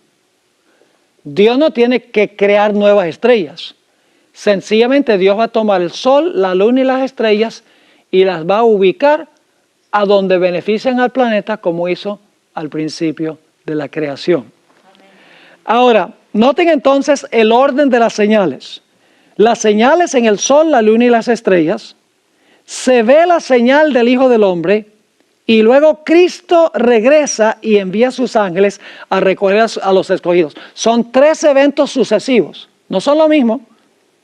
Dios no tiene que crear nuevas estrellas. Sencillamente Dios va a tomar el sol, la luna y las estrellas y las va a ubicar a donde benefician al planeta como hizo al principio de la creación. Amén. Ahora, noten entonces el orden de las señales. Las señales en el sol, la luna y las estrellas. Se ve la señal del Hijo del Hombre y luego Cristo regresa y envía a sus ángeles a recoger a los escogidos. Son 3 eventos sucesivos. No son lo mismo.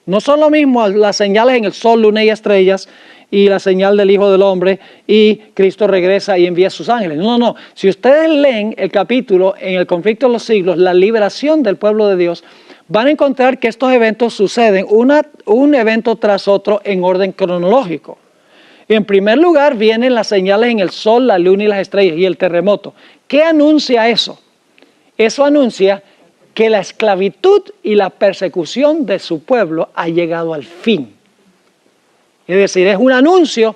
No son lo mismo las señales en el sol, luna y estrellas y la señal del Hijo del Hombre y Cristo regresa y envía a sus ángeles. No. Si ustedes leen el capítulo en el conflicto de los siglos, la liberación del pueblo de Dios, van a encontrar que estos eventos suceden un evento tras otro en orden cronológico. En primer lugar vienen las señales en el sol, la luna y las estrellas y el terremoto. ¿Qué anuncia eso? Eso anuncia que la esclavitud y la persecución de su pueblo ha llegado al fin. Es decir, es un anuncio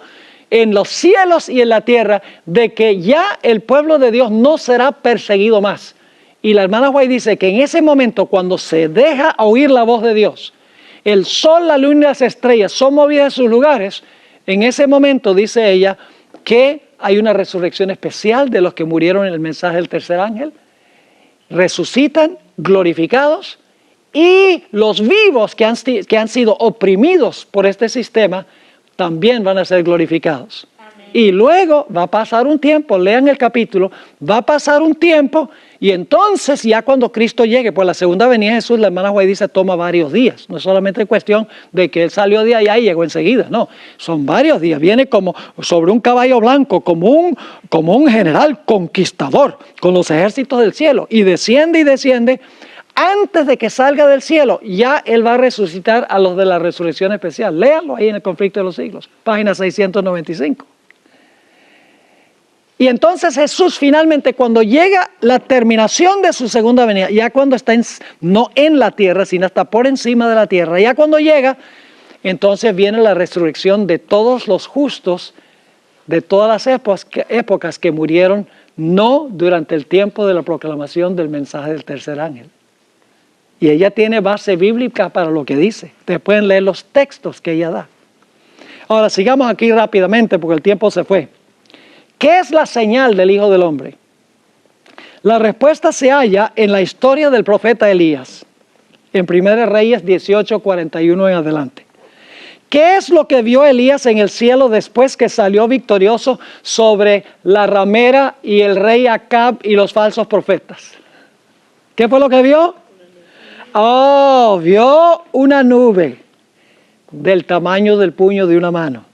en los cielos y en la tierra de que ya el pueblo de Dios no será perseguido más. Y la hermana White dice que en ese momento, cuando se deja oír la voz de Dios, el sol, la luna y las estrellas son movidas de sus lugares. En ese momento, dice ella, que hay una resurrección especial de los que murieron en el mensaje del tercer ángel. Resucitan glorificados y los vivos que han sido oprimidos por este sistema también van a ser glorificados. Amén. Y luego va a pasar un tiempo, lean el capítulo, va a pasar un tiempo y entonces ya cuando Cristo llegue, pues la segunda venida de Jesús, la hermana White dice, toma varios días. No es solamente cuestión de que Él salió de allá y llegó enseguida, no, son varios días. Viene como sobre un caballo blanco, como un general conquistador con los ejércitos del cielo y desciende y desciende. Antes de que salga del cielo, ya Él va a resucitar a los de la resurrección especial. Léanlo ahí en el conflicto de los siglos, página 695. Y entonces Jesús finalmente, cuando llega la terminación de su segunda venida, ya cuando está no en la tierra, sino hasta por encima de la tierra, ya cuando llega, entonces viene la resurrección de todos los justos de todas las épocas que murieron, no durante el tiempo de la proclamación del mensaje del tercer ángel. Y ella tiene base bíblica para lo que dice. Ustedes pueden leer los textos que ella da. Ahora, sigamos aquí rápidamente porque el tiempo se fue. ¿Qué es la señal del Hijo del Hombre? La respuesta se halla en la historia del profeta Elías, en 1 Reyes 18, 41 en adelante. ¿Qué es lo que vio Elías en el cielo después que salió victorioso sobre la ramera y el rey Acab y los falsos profetas? ¿Qué fue lo que vio? Vio una nube del tamaño del puño de una mano.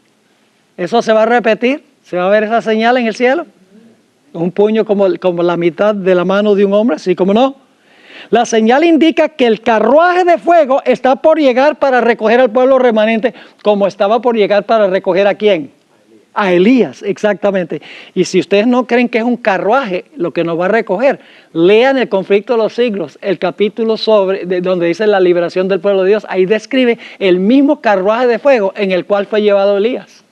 ¿Eso se va a repetir? ¿Se va a ver esa señal en el cielo? Un puño como la mitad de la mano de un hombre, así como no. La señal indica que el carruaje de fuego está por llegar para recoger al pueblo remanente, como estaba por llegar para recoger ¿a quién? A Elías, exactamente. Y si ustedes no creen que es un carruaje lo que nos va a recoger, lean el conflicto de los siglos, el capítulo donde dice la liberación del pueblo de Dios. Ahí describe el mismo carruaje de fuego en el cual fue llevado Elías.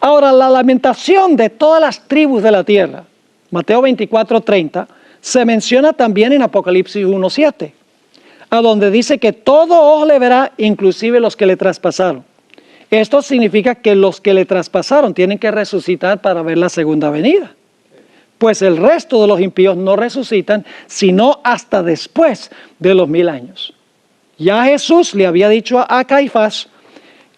Ahora, la lamentación de todas las tribus de la tierra, Mateo 24:30, se menciona también en Apocalipsis 1:7, a donde dice que todo ojo le verá, inclusive los que le traspasaron. Esto significa que los que le traspasaron tienen que resucitar para ver la segunda venida. Pues el resto de los impíos no resucitan, sino hasta después de los 1000 años. Ya Jesús le había dicho a Caifás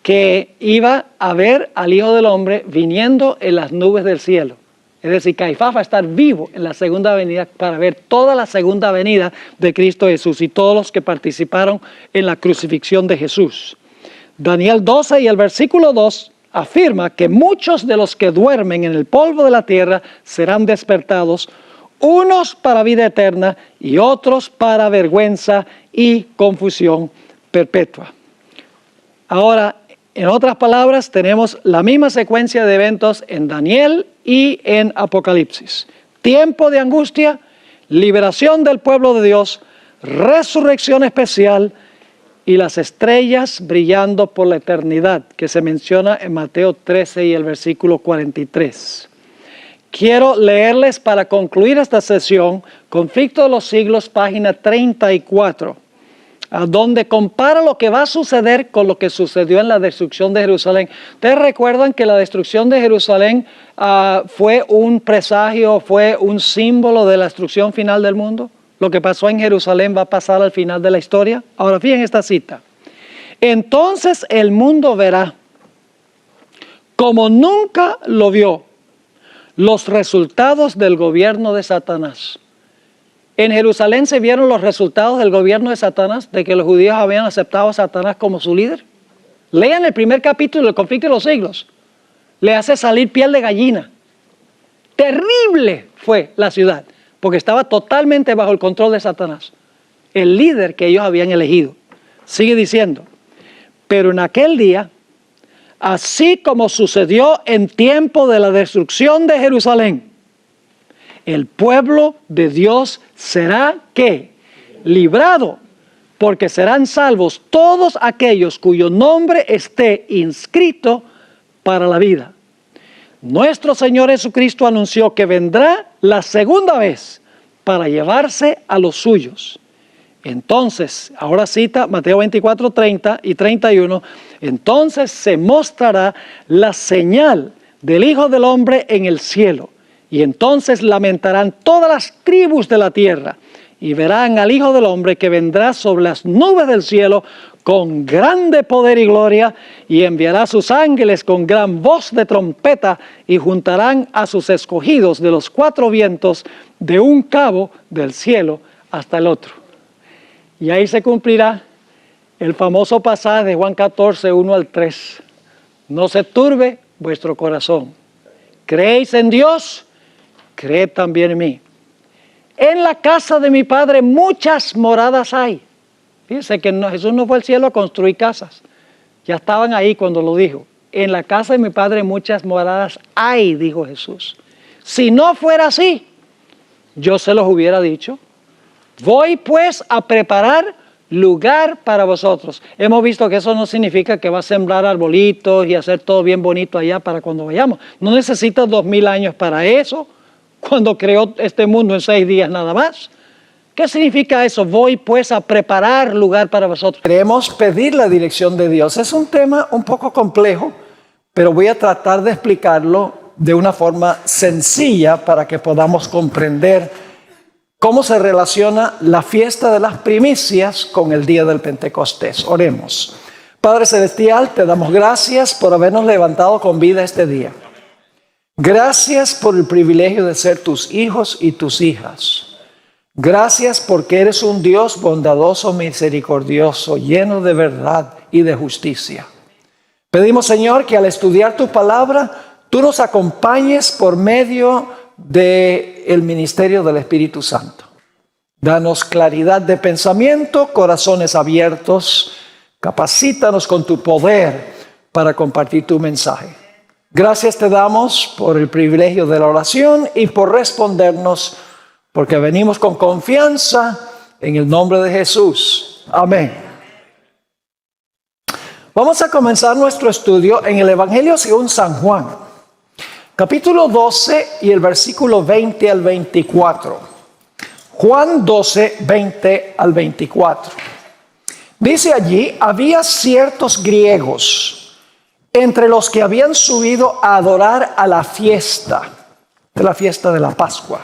que iba a ver al Hijo del Hombre viniendo en las nubes del cielo. Es decir, Caifás va a estar vivo en la segunda venida para ver toda la segunda venida de Cristo Jesús y todos los que participaron en la crucifixión de Jesús. Daniel 12 y el versículo 2 afirma que muchos de los que duermen en el polvo de la tierra serán despertados, unos para vida eterna y otros para vergüenza y confusión perpetua. Ahora, en otras palabras, tenemos la misma secuencia de eventos en Daniel y en Apocalipsis. Tiempo de angustia, liberación del pueblo de Dios, resurrección especial y las estrellas brillando por la eternidad, que se menciona en Mateo 13 y el versículo 43. Quiero leerles para concluir esta sesión Conflicto de los Siglos, página 34, a donde compara lo que va a suceder con lo que sucedió en la destrucción de Jerusalén. ¿Ustedes recuerdan que la destrucción de Jerusalén fue un presagio, fue un símbolo de la destrucción final del mundo? Lo que pasó en Jerusalén va a pasar al final de la historia. Ahora fíjense esta cita. Entonces el mundo verá, como nunca lo vio, los resultados del gobierno de Satanás. En Jerusalén se vieron los resultados del gobierno de Satanás, de que los judíos habían aceptado a Satanás como su líder. Lean el primer capítulo del Conflicto de los Siglos. Le hace salir piel de gallina. Terrible fue la ciudad, porque estaba totalmente bajo el control de Satanás, el líder que ellos habían elegido. Sigue diciendo, pero en aquel día, así como sucedió en tiempo de la destrucción de Jerusalén, el pueblo de Dios será, ¿qué? Librado, porque serán salvos todos aquellos cuyo nombre esté inscrito para la vida. Nuestro Señor Jesucristo anunció que vendrá la segunda vez para llevarse a los suyos. Entonces, ahora cita Mateo 24, 30 y 31, entonces se mostrará la señal del Hijo del Hombre en el cielo, y entonces lamentarán todas las tribus de la tierra, y verán al Hijo del Hombre que vendrá sobre las nubes del cielo con grande poder y gloria, y enviará a sus ángeles con gran voz de trompeta, y juntarán a sus escogidos de los cuatro vientos, de un cabo del cielo hasta el otro. Y ahí se cumplirá el famoso pasaje de Juan 14, 1 al 3. No se turbe vuestro corazón. ¿Creéis en Dios? Creed también en mí. En la casa de mi Padre muchas moradas hay. Fíjense que Jesús no fue al cielo a construir casas. Ya estaban ahí cuando lo dijo. En la casa de mi Padre muchas moradas hay, dijo Jesús. Si no fuera así, yo se los hubiera dicho. Voy pues a preparar lugar para vosotros. Hemos visto que eso no significa que va a sembrar arbolitos y hacer todo bien bonito allá para cuando vayamos. No necesitas 2000 años para eso, cuando creó este mundo en 6 días nada más. ¿Qué significa eso? Voy pues a preparar lugar para vosotros. Queremos pedir la dirección de Dios. Es un tema un poco complejo, pero voy a tratar de explicarlo de una forma sencilla para que podamos comprender cómo se relaciona la fiesta de las primicias con el día del Pentecostés. Oremos. Padre Celestial, te damos gracias por habernos levantado con vida este día. Gracias por el privilegio de ser tus hijos y tus hijas. Gracias porque eres un Dios bondadoso, misericordioso, lleno de verdad y de justicia. Pedimos, Señor, que al estudiar tu palabra, tú nos acompañes por medio del ministerio del Espíritu Santo. Danos claridad de pensamiento, corazones abiertos, capacítanos con tu poder para compartir tu mensaje. Gracias te damos por el privilegio de la oración y por respondernos, porque venimos con confianza en el nombre de Jesús. Amén. Vamos a comenzar nuestro estudio en el Evangelio según San Juan, capítulo 12 y el versículo 20 al 24. Juan 12, 20 al 24. Dice allí, había ciertos griegos entre los que habían subido a adorar a la fiesta de la Pascua.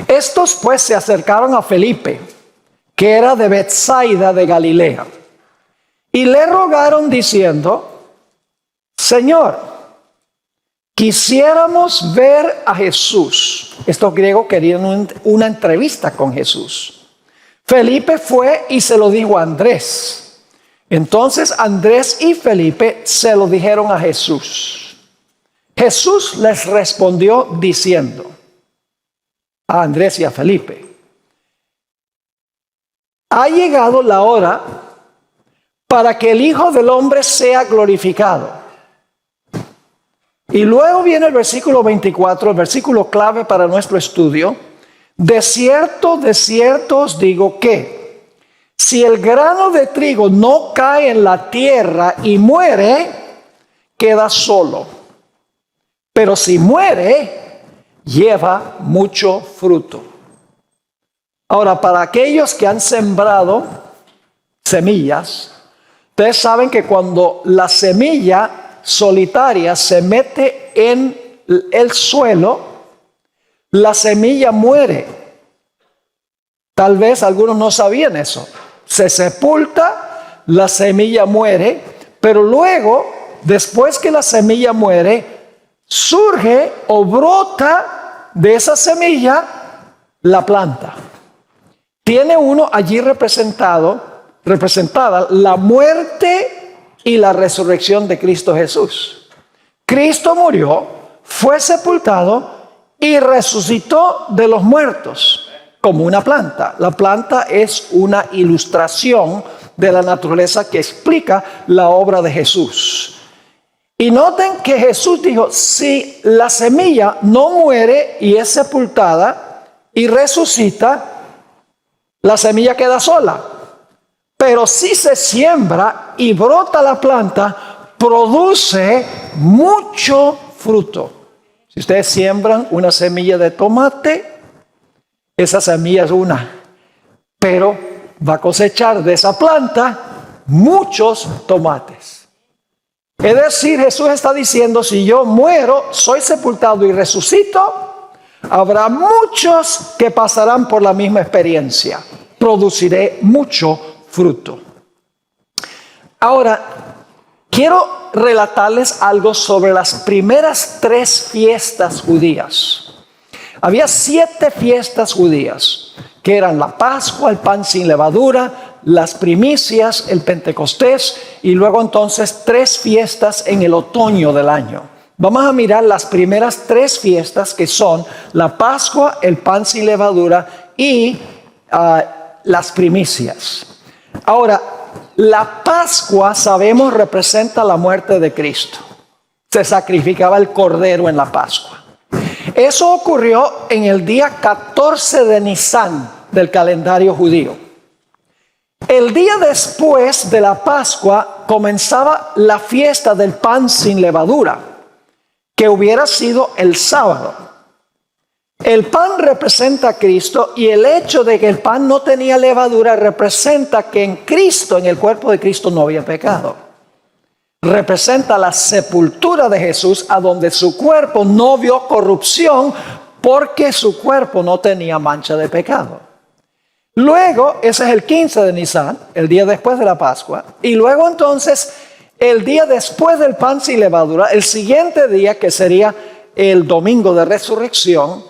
Estos pues se acercaron a Felipe, que era de Betsaida de Galilea, y le rogaron diciendo, Señor, quisiéramos ver a Jesús. Estos griegos querían una entrevista con Jesús. Felipe fue y se lo dijo a Andrés. Entonces Andrés y Felipe se lo dijeron a Jesús. Jesús les respondió diciendo a Andrés y a Felipe: ha llegado la hora para que el Hijo del Hombre sea glorificado. Y luego viene el versículo 24, el versículo clave para nuestro estudio. De cierto os digo que si el grano de trigo no cae en la tierra y muere, queda solo. Pero si muere, lleva mucho fruto. Ahora, para aquellos que han sembrado semillas, ustedes saben que cuando la semilla solitaria se mete en el suelo, la semilla muere. Tal vez algunos no sabían eso. Se sepulta, la semilla muere, pero luego, después que la semilla muere, surge o brota de esa semilla la planta. Tiene uno allí representada la muerte y la resurrección de Cristo Jesús. Cristo murió, fue sepultado y resucitó de los muertos como una planta. La planta es una ilustración de la naturaleza que explica la obra de Jesús. Y noten que Jesús dijo, si la semilla no muere y es sepultada y resucita, la semilla queda sola. Pero si se siembra y brota la planta, produce mucho fruto. Si ustedes siembran una semilla de tomate, esa semilla es una, pero va a cosechar de esa planta muchos tomates. Es decir, Jesús está diciendo, si yo muero, soy sepultado y resucito, habrá muchos que pasarán por la misma experiencia. Produciré mucho fruto. Ahora, quiero relatarles algo sobre las primeras 3 fiestas judías. Había 7 fiestas judías, que eran la Pascua, el pan sin levadura, las primicias, el Pentecostés, y luego entonces 3 fiestas en el otoño del año. Vamos a mirar las primeras 3 fiestas, que son la Pascua, el pan sin levadura y las primicias. Ahora, la Pascua, sabemos, representa la muerte de Cristo. Se sacrificaba el cordero en la Pascua. Eso ocurrió en el día 14 de Nisan del calendario judío. El día después de la Pascua comenzaba la fiesta del pan sin levadura, que hubiera sido el sábado. El pan representa a Cristo, y el hecho de que el pan no tenía levadura representa que en Cristo, en el cuerpo de Cristo, no había pecado. Representa la sepultura de Jesús, a donde su cuerpo no vio corrupción porque su cuerpo no tenía mancha de pecado. Luego, ese es el 15 de Nisan, el día después de la Pascua, y luego entonces el día después del pan sin levadura, el siguiente día, que sería el domingo de resurrección,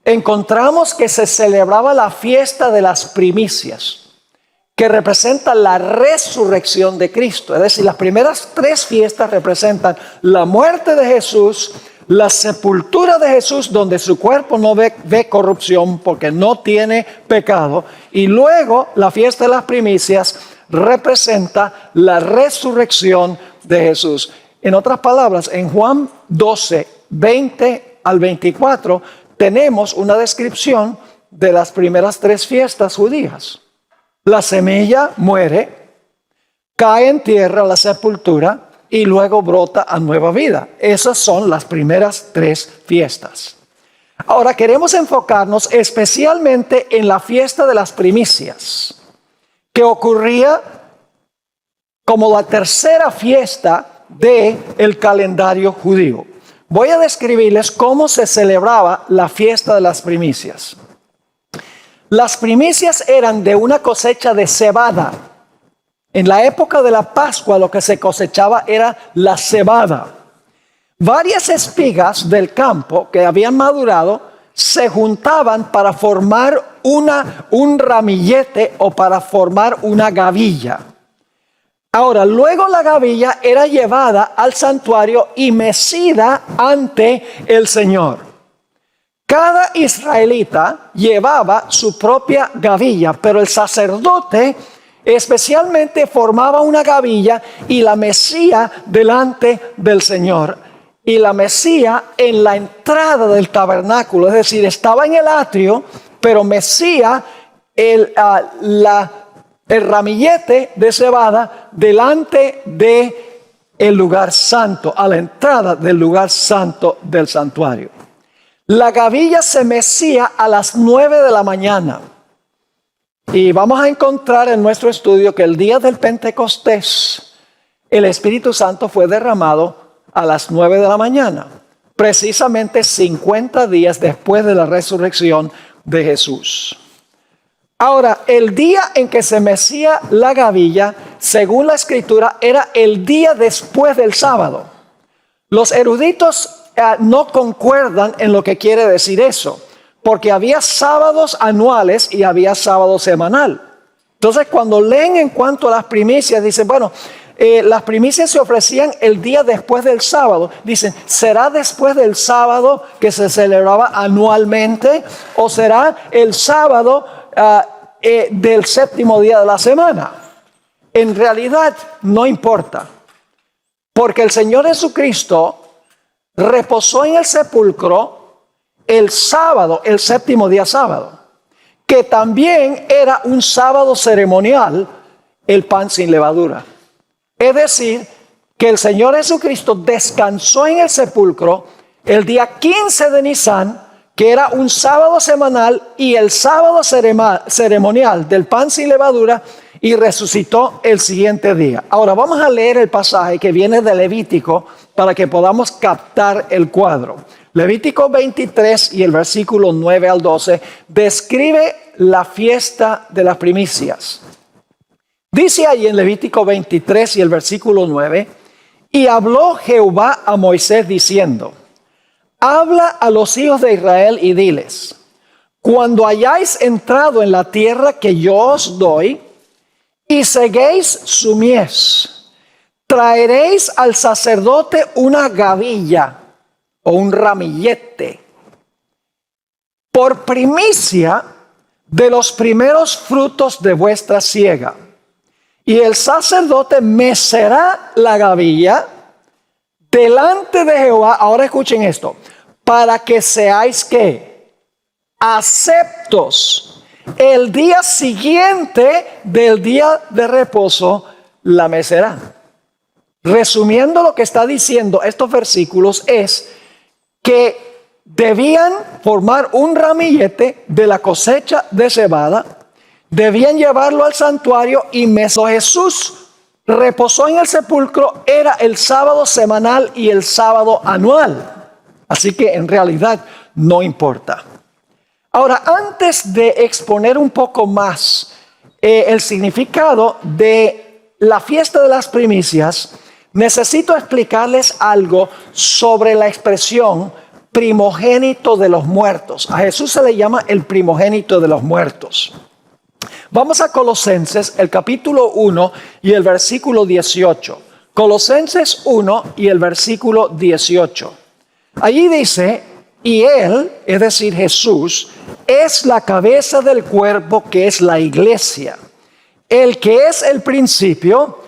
encontramos que se celebraba la fiesta de las primicias, que representa la resurrección de Cristo. Es decir, las primeras 3 fiestas representan la muerte de Jesús, la sepultura de Jesús, donde su cuerpo no ve corrupción porque no tiene pecado, y luego la fiesta de las primicias representa la resurrección de Jesús. En otras palabras, en Juan 12, 20 al 24, tenemos una descripción de las primeras 3 fiestas judías. La semilla muere, cae en tierra, la sepultura, y luego brota a nueva vida. Esas son las primeras 3 fiestas. Ahora queremos enfocarnos especialmente en la fiesta de las primicias, que ocurría como la tercera fiesta del calendario judío. Voy a describirles cómo se celebraba la fiesta de las primicias. Las primicias eran de una cosecha de cebada. En la época de la Pascua lo que se cosechaba era la cebada. Varias espigas del campo que habían madurado se juntaban para formar un ramillete o para formar una gavilla. Ahora, luego la gavilla era llevada al santuario y mecida ante el Señor. Cada israelita llevaba su propia gavilla, pero el sacerdote especialmente formaba una gavilla y la mecía delante del Señor. Y la mecía en la entrada del tabernáculo, es decir, estaba en el atrio, pero mecía el ramillete de cebada delante de el lugar santo, a la entrada del lugar santo del santuario. La gavilla se mecía a las 9 de la mañana. Y vamos a encontrar en nuestro estudio que el día del Pentecostés, el Espíritu Santo fue derramado a las 9 de la mañana, precisamente 50 días después de la resurrección de Jesús. Ahora, el día en que se mecía la gavilla, según la Escritura, era el día después del sábado. Los eruditos no concuerdan en lo que quiere decir eso, porque había sábados anuales y había sábado semanal. Entonces, cuando leen en cuanto a las primicias, dicen, bueno, las primicias se ofrecían el día después del sábado. Dicen, ¿será después del sábado que se celebraba anualmente o será el sábado del séptimo día de la semana? En realidad no importa, porque el Señor Jesucristo reposó en el sepulcro el sábado, el séptimo día sábado, que también era un sábado ceremonial, el pan sin levadura. Es decir, que el Señor Jesucristo descansó en el sepulcro el día 15 de Nisan, que era un sábado semanal, y el sábado ceremonial del pan sin levadura, y resucitó el siguiente día. Ahora vamos a leer el pasaje que viene de Levítico para que podamos captar el cuadro. Levítico 23 y el versículo 9 al 12 describe la fiesta de las primicias. Dice ahí en Levítico 23 y el versículo 9, y habló Jehová a Moisés diciendo, habla a los hijos de Israel y diles, cuando hayáis entrado en la tierra que yo os doy, y seguéis su mies, traeréis al sacerdote una gavilla o un ramillete por primicia de los primeros frutos de vuestra siega. Y el sacerdote mecerá la gavilla delante de Jehová. Ahora escuchen esto. Para que seáis ¿qué? Aceptos. El día siguiente del día de reposo la mecerá. Resumiendo lo que está diciendo estos versículos es que debían formar un ramillete de la cosecha de cebada. Debían llevarlo al santuario y Jesús reposó en el sepulcro, era el sábado semanal y el sábado anual. Así que en realidad no importa. Ahora, antes de exponer un poco más el significado de la fiesta de las primicias, necesito explicarles algo sobre la expresión primogénito de los muertos. A Jesús se le llama el primogénito de los muertos. Vamos a Colosenses, el capítulo 1 y el versículo 18. Colosenses 1 y el versículo 18. Allí dice, y Él, es decir, Jesús, es la cabeza del cuerpo que es la iglesia. El que es el principio,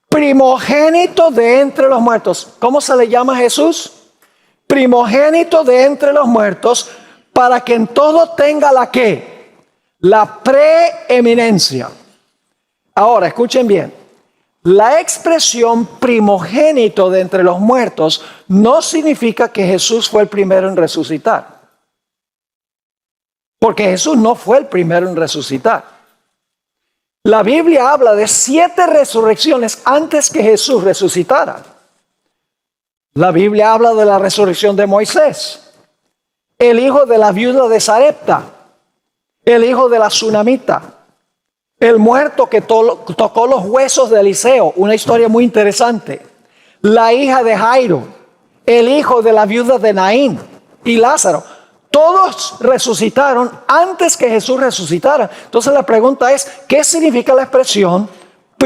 primogénito de entre los muertos. ¿Cómo se le llama a Jesús? Primogénito de entre los muertos, para que en todo tenga la ¿qué? La preeminencia. Ahora, escuchen bien. La expresión primogénito de entre los muertos no significa que Jesús fue el primero en resucitar. Porque Jesús no fue el primero en resucitar. La Biblia habla de 7 resurrecciones antes que Jesús resucitara. La Biblia habla de la resurrección de Moisés, el hijo de la viuda de Sarepta, el hijo de la tsunamita, el muerto que tocó los huesos de Eliseo, una historia muy interesante, la hija de Jairo, el hijo de la viuda de Naín y Lázaro. Todos resucitaron antes que Jesús resucitara. Entonces la pregunta es, ¿qué significa la expresión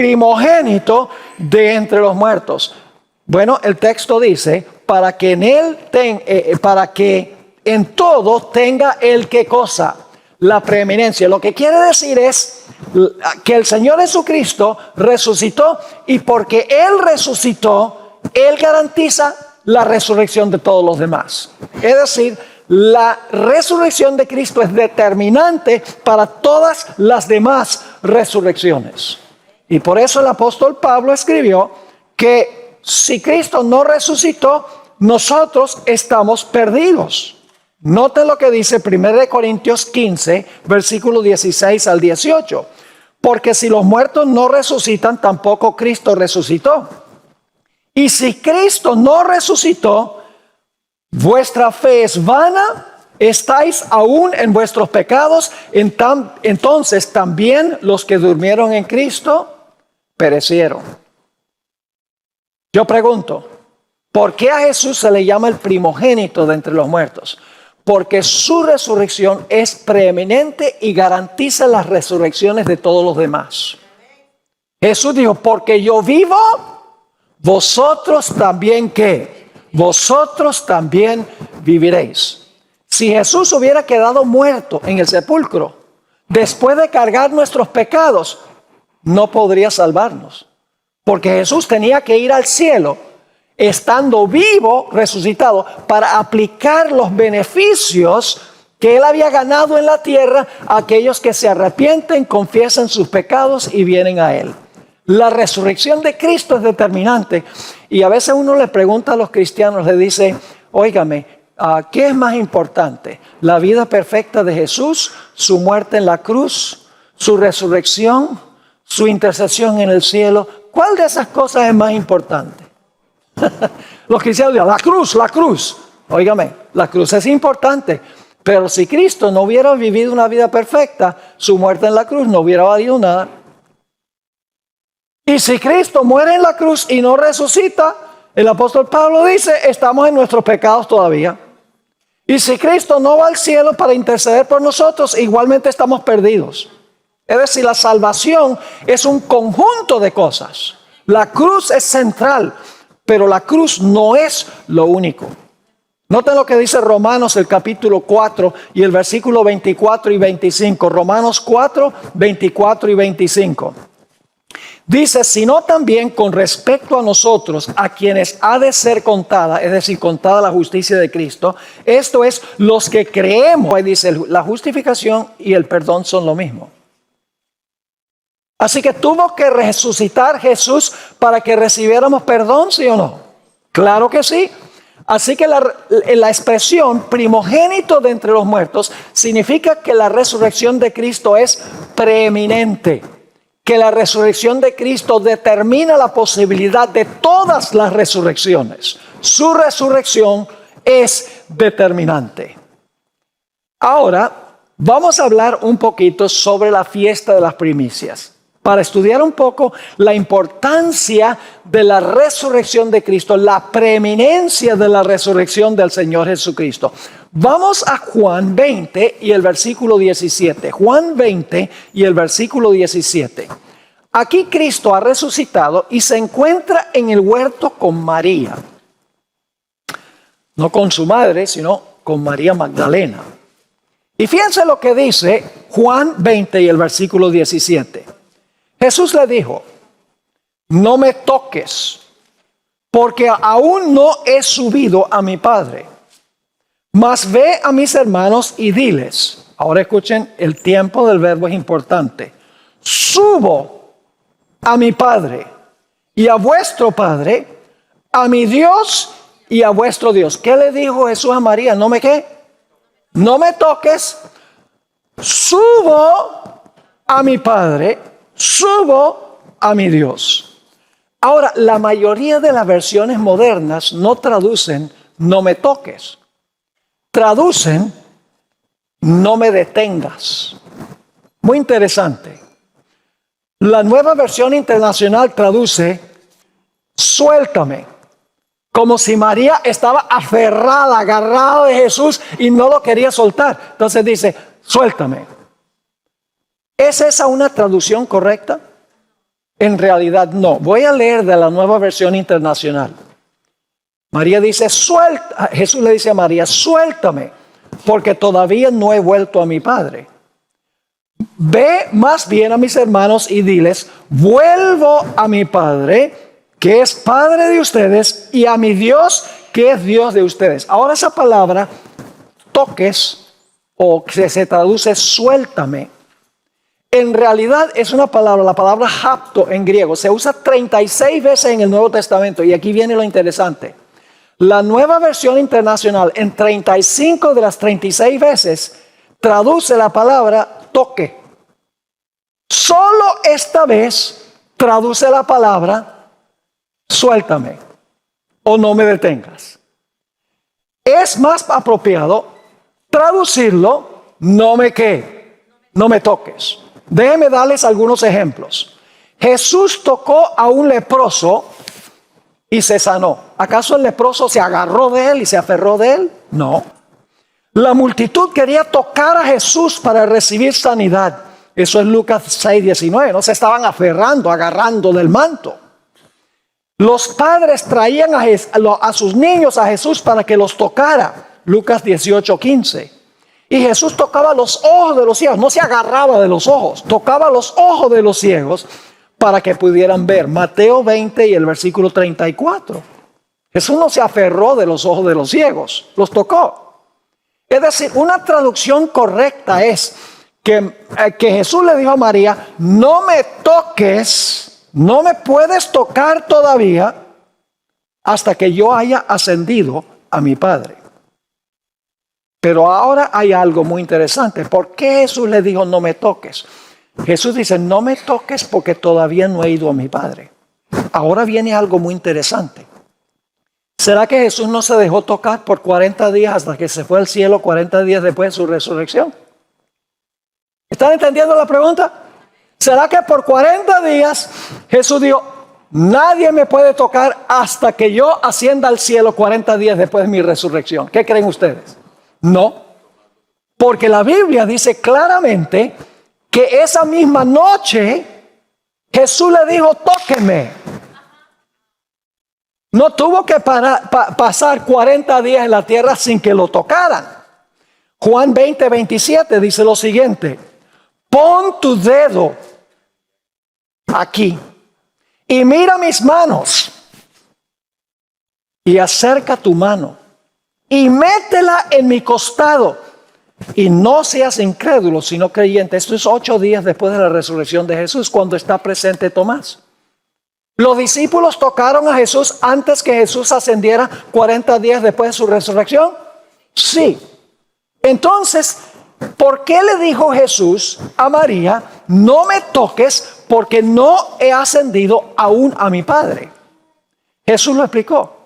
primogénito de entre los muertos. Bueno, el texto dice, para que en todo tenga el ¿qué cosa? La preeminencia. Lo que quiere decir es que el Señor Jesucristo resucitó, y porque Él resucitó, Él garantiza la resurrección de todos los demás. Es decir, la resurrección de Cristo es determinante para todas las demás resurrecciones. Y por eso el apóstol Pablo escribió que si Cristo no resucitó, nosotros estamos perdidos. Noten lo que dice 1 Corintios 15, versículo 16 al 18. Porque si los muertos no resucitan, tampoco Cristo resucitó. Y si Cristo no resucitó, vuestra fe es vana, estáis aún en vuestros pecados, entonces también los que durmieron en Cristo perecieron. Yo pregunto, ¿por qué a Jesús se le llama el primogénito de entre los muertos? Porque su resurrección es preeminente y garantiza las resurrecciones de todos los demás. Jesús dijo, porque yo vivo, vosotros también ¿qué? Vosotros también viviréis. Si Jesús hubiera quedado muerto en el sepulcro, después de cargar nuestros pecados, no podría salvarnos. Porque Jesús tenía que ir al cielo, estando vivo, resucitado, para aplicar los beneficios que Él había ganado en la tierra a aquellos que se arrepienten, confiesan sus pecados y vienen a Él. La resurrección de Cristo es determinante. Y a veces uno le pregunta a los cristianos, le dice, óigame, ¿qué es más importante? ¿La vida perfecta de Jesús, su muerte en la cruz, su resurrección, su intercesión en el cielo? ¿Cuál de esas cosas es más importante? Los cristianos dicen, la cruz. Óigame, la cruz es importante. Pero si Cristo no hubiera vivido una vida perfecta, su muerte en la cruz no hubiera valido nada. Y si Cristo muere en la cruz y no resucita, el apóstol Pablo dice, estamos en nuestros pecados todavía. Y si Cristo no va al cielo para interceder por nosotros, igualmente estamos perdidos. Es decir, la salvación es un conjunto de cosas. La cruz es central, pero la cruz no es lo único. Noten lo que dice Romanos, el capítulo 4 y el versículo 24 y 25. Romanos 4, 24 y 25. Dice, sino también con respecto a nosotros, a quienes ha de ser contada, es decir, contada la justicia de Cristo, esto es, los que creemos. Ahí dice, la justificación y el perdón son lo mismo. Así que tuvo que resucitar Jesús para que recibiéramos perdón, ¿sí o no? Claro que sí. Así que la expresión primogénito de entre los muertos significa que la resurrección de Cristo es preeminente. Que la resurrección de Cristo determina la posibilidad de todas las resurrecciones. Su resurrección es determinante. Ahora, vamos a hablar un poquito sobre la fiesta de las primicias, para estudiar un poco la importancia de la resurrección de Cristo, la preeminencia de la resurrección del Señor Jesucristo. Vamos a Juan 20 y el versículo 17. Juan 20 y el versículo 17. Aquí Cristo ha resucitado y se encuentra en el huerto con María. No con su madre, sino con María Magdalena. Y fíjense lo que dice Juan 20 y el versículo 17. Jesús le dijo, no me toques, porque aún no he subido a mi Padre. Mas ve a mis hermanos y diles, ahora escuchen, el tiempo del verbo es importante. Subo a mi Padre y a vuestro Padre, a mi Dios y a vuestro Dios. ¿Qué le dijo Jesús a María? ¿No me qué? No me toques. Subo a mi Padre, subo a mi Dios. Ahora, la mayoría de las versiones modernas no traducen no me toques. Traducen no me detengas. Muy interesante. La Nueva Versión Internacional traduce suéltame. Como si María estaba aferrada, agarrada de Jesús y no lo quería soltar. Entonces dice, suéltame. ¿Es esa una traducción correcta? En realidad no. Voy a leer de la Nueva Versión Internacional. María dice, Jesús le dice a María, suéltame, porque todavía no he vuelto a mi Padre. Ve más bien a mis hermanos y diles, vuelvo a mi Padre, que es Padre de ustedes, y a mi Dios, que es Dios de ustedes. Ahora esa palabra, toques, o que se traduce suéltame, en realidad es una palabra, la palabra hapto en griego, se usa 36 veces en el Nuevo Testamento, y aquí viene lo interesante. La Nueva Versión Internacional, en 35 de las 36 veces, traduce la palabra toque. Solo esta vez traduce la palabra suéltame o no me detengas. Es más apropiado traducirlo no me toques. Déjenme darles algunos ejemplos. Jesús tocó a un leproso y se sanó. ¿Acaso el leproso se agarró de él y se aferró de él? No. La multitud quería tocar a Jesús para recibir sanidad. Eso es Lucas 6:19. No se estaban agarrando del manto. Los padres traían a sus niños a Jesús para que los tocara. Lucas 18:15. Y Jesús tocaba los ojos de los ciegos. No se agarraba de los ojos. Tocaba los ojos de los ciegos para que pudieran ver. Mateo 20 y el versículo 34. Jesús no se aferró de los ojos de los ciegos. Los tocó. Es decir, una traducción correcta es que Jesús le dijo a María, no me toques, no me puedes tocar todavía hasta que yo haya ascendido a mi Padre. Pero ahora hay algo muy interesante. ¿Por qué Jesús le dijo no me toques? Jesús dice no me toques porque todavía no he ido a mi Padre. Ahora viene algo muy interesante. ¿Será que Jesús no se dejó tocar por 40 días hasta que se fue al cielo 40 días después de su resurrección? ¿Están entendiendo la pregunta? ¿Será que por 40 días Jesús dijo, nadie me puede tocar hasta que yo ascienda al cielo 40 días después de mi resurrección? ¿Qué creen ustedes? No, porque la Biblia dice claramente que esa misma noche Jesús le dijo, tóqueme. No tuvo que pasar 40 días en la tierra sin que lo tocaran. Juan 20:27 dice lo siguiente, pon tu dedo aquí y mira mis manos y acerca tu mano y métela en mi costado y no seas incrédulo sino creyente. Esto es 8 días después de la resurrección de Jesús, cuando está presente Tomás. ¿Los discípulos tocaron a Jesús antes que Jesús ascendiera 40 días después de su resurrección? Sí. Entonces, ¿por qué le dijo Jesús a María, no me toques porque no he ascendido aún a mi Padre? Jesús lo explicó.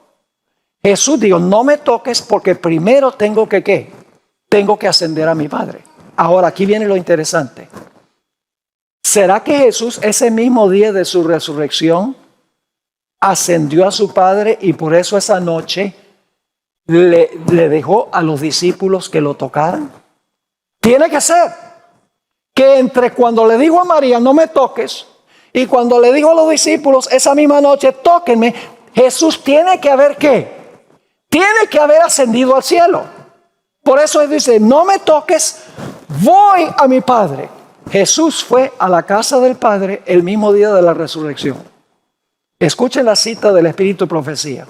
Jesús dijo, no me toques porque primero tengo que ¿qué? Tengo que ascender a mi Padre. Ahora, aquí viene lo interesante. ¿Será que Jesús ese mismo día de su resurrección ascendió a su Padre y por eso esa noche le dejó a los discípulos que lo tocaran? Tiene que ser que entre cuando le dijo a María, no me toques, y cuando le dijo a los discípulos esa misma noche, tóquenme, Jesús tiene que haber ¿qué? Tiene que haber ascendido al cielo. Por eso él dice, no me toques, voy a mi Padre. Jesús fue a la casa del Padre el mismo día de la resurrección. Escuchen la cita del Espíritu y Profecía.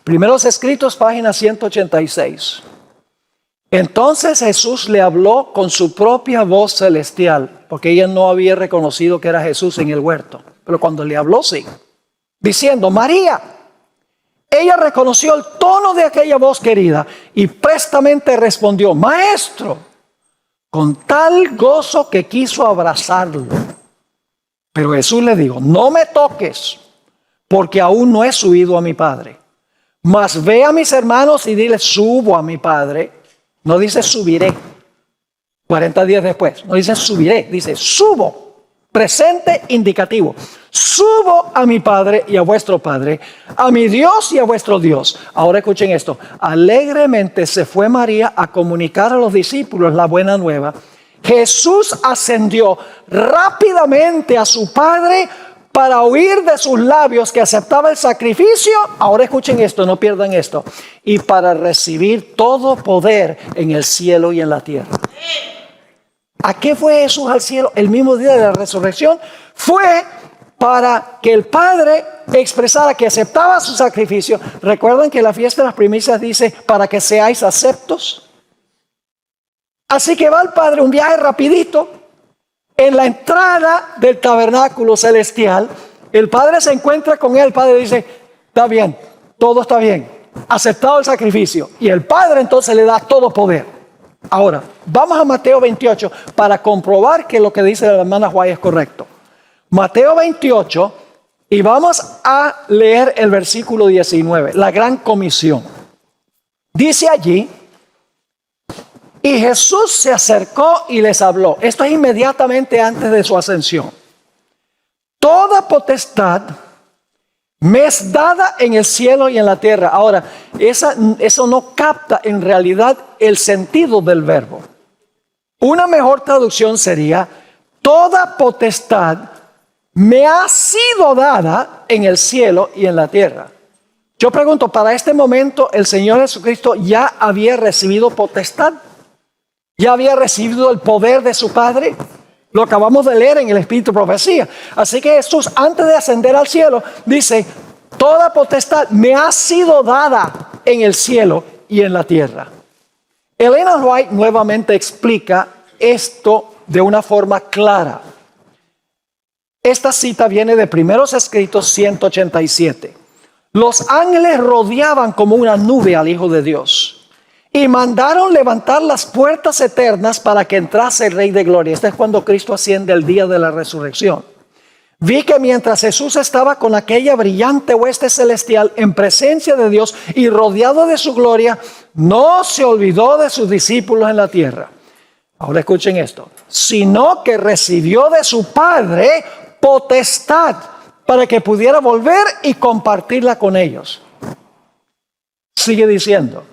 Primeros Escritos, página 186. Entonces Jesús le habló con su propia voz celestial, porque ella no había reconocido que era Jesús en el huerto. Pero cuando le habló, sí, diciendo, María. Ella reconoció el tono de aquella voz querida y prestamente respondió, Maestro, con tal gozo que quiso abrazarlo. Pero Jesús le dijo, no me toques, porque aún no he subido a mi Padre. Mas ve a mis hermanos y dile, subo a mi Padre. No dice subiré, 40 días después. No dice subiré, dice subo. Presente indicativo. Subo a mi Padre y a vuestro Padre, a mi Dios y a vuestro Dios. Ahora escuchen esto. Alegremente se fue María a comunicar a los discípulos la buena nueva Jesús ascendió rápidamente a su Padre para oír de sus labios que aceptaba el sacrificio. Ahora escuchen esto, no pierdan esto. Y para recibir todo poder en el cielo y en la tierra. ¿A qué fue Jesús al cielo el mismo día de la resurrección? Fue para que el Padre expresara que aceptaba su sacrificio. Recuerden que la fiesta de las primicias dice, para que seáis aceptos. Así que va el Padre, un viaje rapidito, en la entrada del tabernáculo celestial. El Padre se encuentra con él. El Padre dice, está bien, todo está bien, aceptado el sacrificio. Y el Padre entonces le da todo poder. Ahora, vamos a Mateo 28 para comprobar que lo que dice la hermana White es correcto. Mateo 28, y vamos a leer el versículo 19, la gran comisión. Dice allí, y Jesús se acercó y les habló. Esto es inmediatamente antes de su ascensión. Toda potestad me es dada en el cielo y en la tierra. Ahora, eso no capta en realidad el sentido del verbo. Una mejor traducción sería, toda potestad me ha sido dada en el cielo y en la tierra. Yo pregunto, para este momento, ¿el Señor Jesucristo ya había recibido potestad? ¿Ya había recibido el poder de su Padre? Lo acabamos de leer en el Espíritu de Profecía. Así que Jesús, antes de ascender al cielo, dice, toda potestad me ha sido dada en el cielo y en la tierra. Elena White nuevamente explica esto de una forma clara. Esta cita viene de Primeros Escritos 187. Los ángeles rodeaban como una nube al Hijo de Dios y mandaron levantar las puertas eternas para que entrase el Rey de Gloria. Este es cuando Cristo asciende el día de la resurrección. Vi que mientras Jesús estaba con aquella brillante hueste celestial en presencia de Dios y rodeado de su gloria, no se olvidó de sus discípulos en la tierra. Ahora escuchen esto. Sino que recibió de su Padre potestad para que pudiera volver y compartirla con ellos. Sigue diciendo.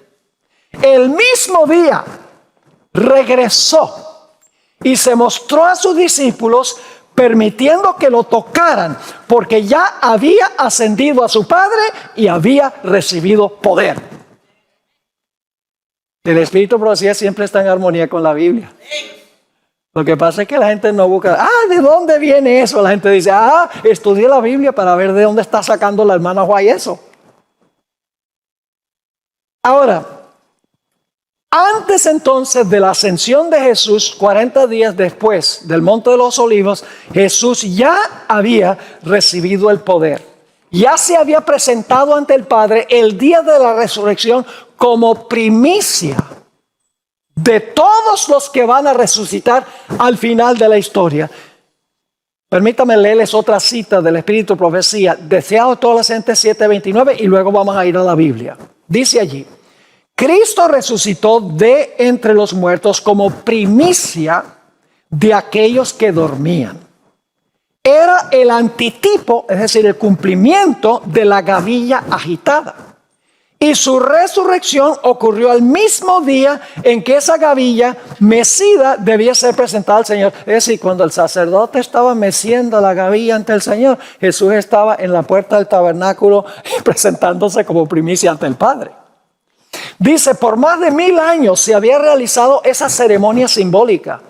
El mismo día regresó y se mostró a sus discípulos permitiendo que lo tocaran, porque ya había ascendido a su Padre y había recibido poder. El Espíritu de Profecía siempre está en armonía con la Biblia. Lo que pasa es que la gente no busca, ¿de dónde viene eso? La gente dice, estudié la Biblia para ver de dónde está sacando la hermana White eso. Ahora, antes entonces de la ascensión de Jesús, 40 días después del Monte de los Olivos, Jesús ya había recibido el poder. Ya se había presentado ante el Padre el día de la resurrección como primicia de todos los que van a resucitar al final de la historia. Permítame leerles otra cita del Espíritu de Profecía, deseado toda la gente 7:29, y luego vamos a ir a la Biblia. Dice allí, Cristo resucitó de entre los muertos como primicia de aquellos que dormían. Era el antitipo, es decir, el cumplimiento de la gavilla agitada. Y su resurrección ocurrió al mismo día en que esa gavilla mecida debía ser presentada al Señor. Es decir, cuando el sacerdote estaba meciendo la gavilla ante el Señor, Jesús estaba en la puerta del tabernáculo presentándose como primicia ante el Padre. Dice, por más de 1000 años se había realizado esa ceremonia simbólica.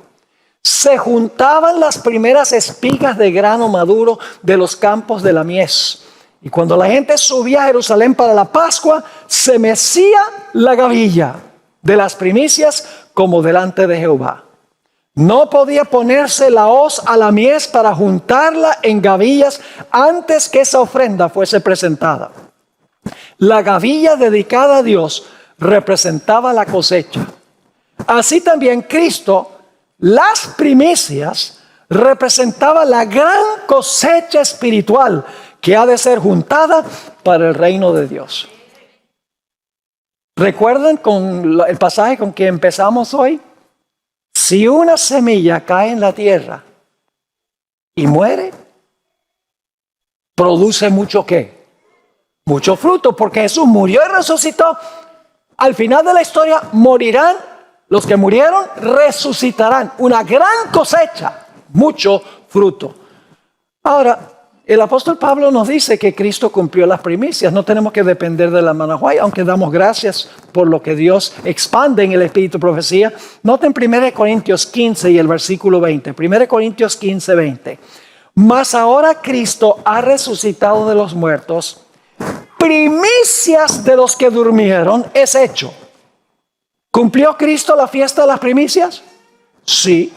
Se juntaban las primeras espigas de grano maduro de los campos de la mies. Y cuando la gente subía a Jerusalén para la Pascua, se mecía la gavilla de las primicias como delante de Jehová. No podía ponerse la hoz a la mies para juntarla en gavillas antes que esa ofrenda fuese presentada. La gavilla dedicada a Dios representaba la cosecha. Así también Cristo, las primicias, representaba la gran cosecha espiritual que ha de ser juntada para el reino de Dios. ¿Recuerdan con el pasaje con que empezamos hoy? Si una semilla cae en la tierra y muere, produce mucho ¿qué? Mucho fruto, porque Jesús murió y resucitó. Al final de la historia morirán Los que murieron resucitarán. Una gran cosecha, mucho fruto. Ahora, el apóstol Pablo nos dice que Cristo cumplió las primicias. No tenemos que depender de la Manahuay, aunque damos gracias por lo que Dios expande en el Espíritu de Profecía. Noten 1 Corintios 15 y el versículo 20. 1 Corintios 15, 20. Mas ahora Cristo ha resucitado de los muertos, primicias de los que durmieron es hecho. ¿Cumplió Cristo la fiesta de las primicias? Sí.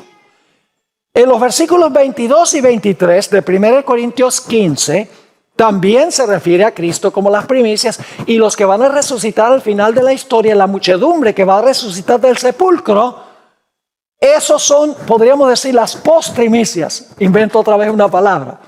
En los versículos 22 y 23 de 1 Corintios 15, también se refiere a Cristo como las primicias, y los que van a resucitar al final de la historia, la muchedumbre que va a resucitar del sepulcro, esos son, podríamos decir, las postprimicias. Invento otra vez una palabra.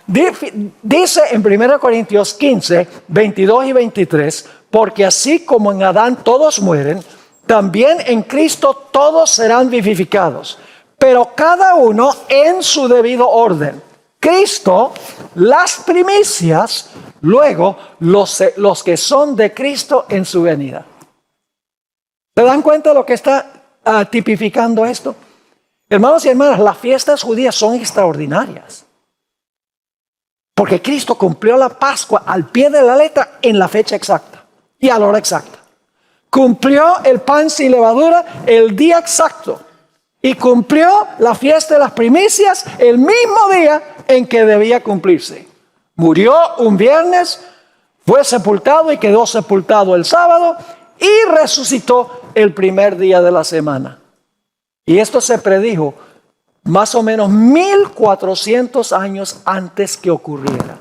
Dice en 1 Corintios 15, 22 y 23, porque así como en Adán todos mueren, también en Cristo todos serán vivificados, pero cada uno en su debido orden. Cristo, las primicias, luego los que son de Cristo en su venida. ¿Se dan cuenta de lo que está tipificando esto? Hermanos y hermanas, las fiestas judías son extraordinarias. Porque Cristo cumplió la Pascua al pie de la letra en la fecha exacta y a la hora exacta. Cumplió el pan sin levadura el día exacto. Y cumplió la fiesta de las primicias el mismo día en que debía cumplirse. Murió un viernes, fue sepultado y quedó sepultado el sábado y resucitó el primer día de la semana. Y esto se predijo más o menos 1400 años antes que ocurriera.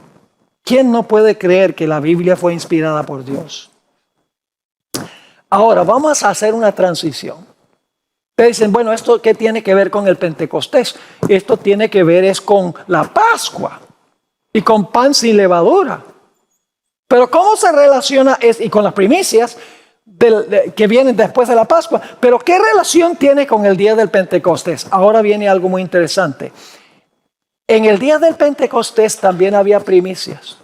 ¿Quién no puede creer que la Biblia fue inspirada por Dios? Ahora vamos a hacer una transición. Ustedes dicen, bueno, ¿esto qué tiene que ver con el Pentecostés? Esto tiene que ver es con la Pascua y con pan sin levadura. Pero ¿cómo se relaciona y con las primicias que vienen después de la Pascua? Pero ¿qué relación tiene con el día del Pentecostés? Ahora viene algo muy interesante. En el día del Pentecostés también había primicias.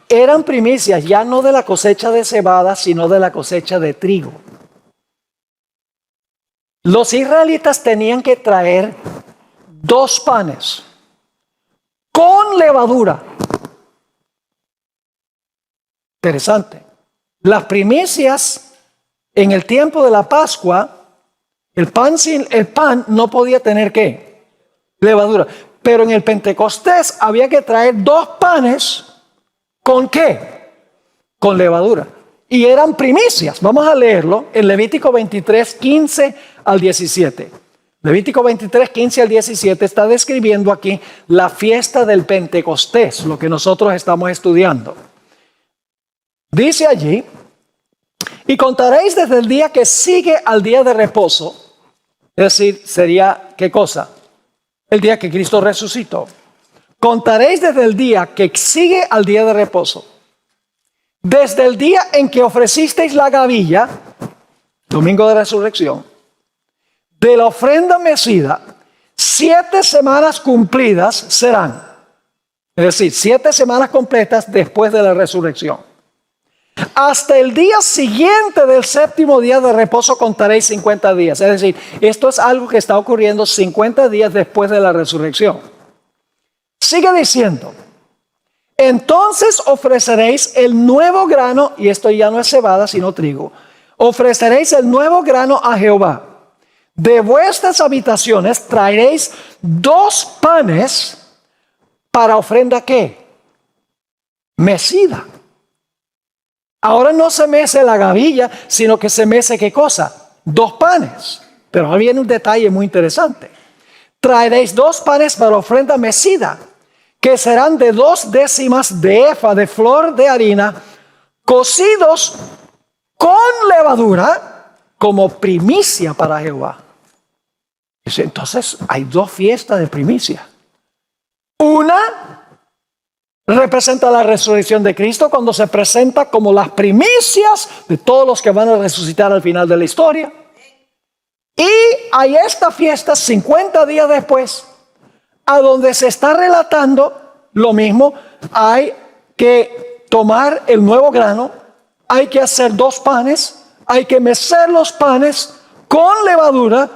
Eran primicias ya no de la cosecha de cebada, sino de la cosecha de trigo. Los israelitas tenían que traer 2 panes con levadura. Interesante. Las primicias en el tiempo de la Pascua, el pan no podía tener ¿qué? Levadura. Pero en el Pentecostés había que traer 2 panes ¿con qué? Con levadura. Y eran primicias. Vamos a leerlo en Levítico 23, 15 al 17. Levítico 23, 15 al 17 está describiendo aquí la fiesta del Pentecostés, lo que nosotros estamos estudiando. Dice allí, y contaréis desde el día que sigue al día de reposo, es decir, sería, ¿qué cosa? El día que Cristo resucitó. Contaréis desde el día que sigue al día de reposo. Desde el día en que ofrecisteis la gavilla, domingo de resurrección, de la ofrenda mecida, 7 semanas cumplidas serán. Es decir, 7 semanas completas después de la resurrección. Hasta el día siguiente del 7º día de reposo contaréis 50 días. Es decir, esto es algo que está ocurriendo 50 días después de la resurrección. Sigue diciendo. Entonces ofreceréis el nuevo grano, y esto ya no es cebada sino trigo, ofreceréis el nuevo grano a Jehová. De vuestras habitaciones traeréis 2 panes para ofrenda ¿qué? Mecida. Ahora no se mece la gavilla, sino que se mece ¿qué cosa? 2 panes. Pero ahora viene un detalle muy interesante. Traeréis 2 panes para ofrenda mecida, que serán de 2 décimas de efa de flor de harina, cocidos con levadura, como primicia para Jehová. Entonces hay 2 fiestas de primicia. Una representa la resurrección de Cristo cuando se presenta como las primicias de todos los que van a resucitar al final de la historia. Y hay esta fiesta 50 días después, a donde se está relatando lo mismo. Hay que tomar el nuevo grano, hay que hacer 2 panes, hay que mecer los panes con levadura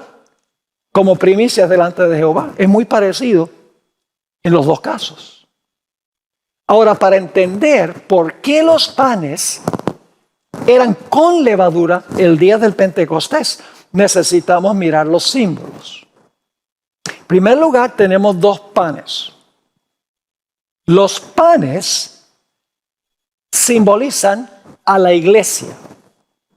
como primicias delante de Jehová. Es muy parecido en los dos casos. Ahora, para entender por qué los panes eran con levadura el día del Pentecostés, necesitamos mirar los símbolos. En primer lugar, tenemos dos panes. Los panes simbolizan a la iglesia.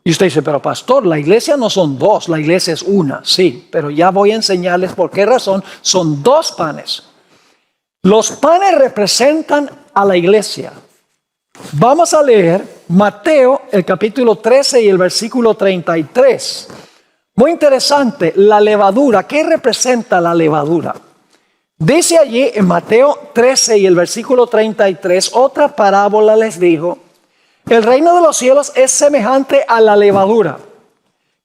Y usted dice, pero pastor, la iglesia no son dos, la iglesia es una. Sí, pero ya voy a enseñarles por qué razón son dos panes. Los panes representan a la iglesia. Vamos a leer Mateo, el capítulo 13 y el versículo 33. Muy interesante, la levadura. ¿Qué representa la levadura? Dice allí en Mateo 13 y el versículo 33, otra parábola les dijo: el reino de los cielos es semejante a la levadura,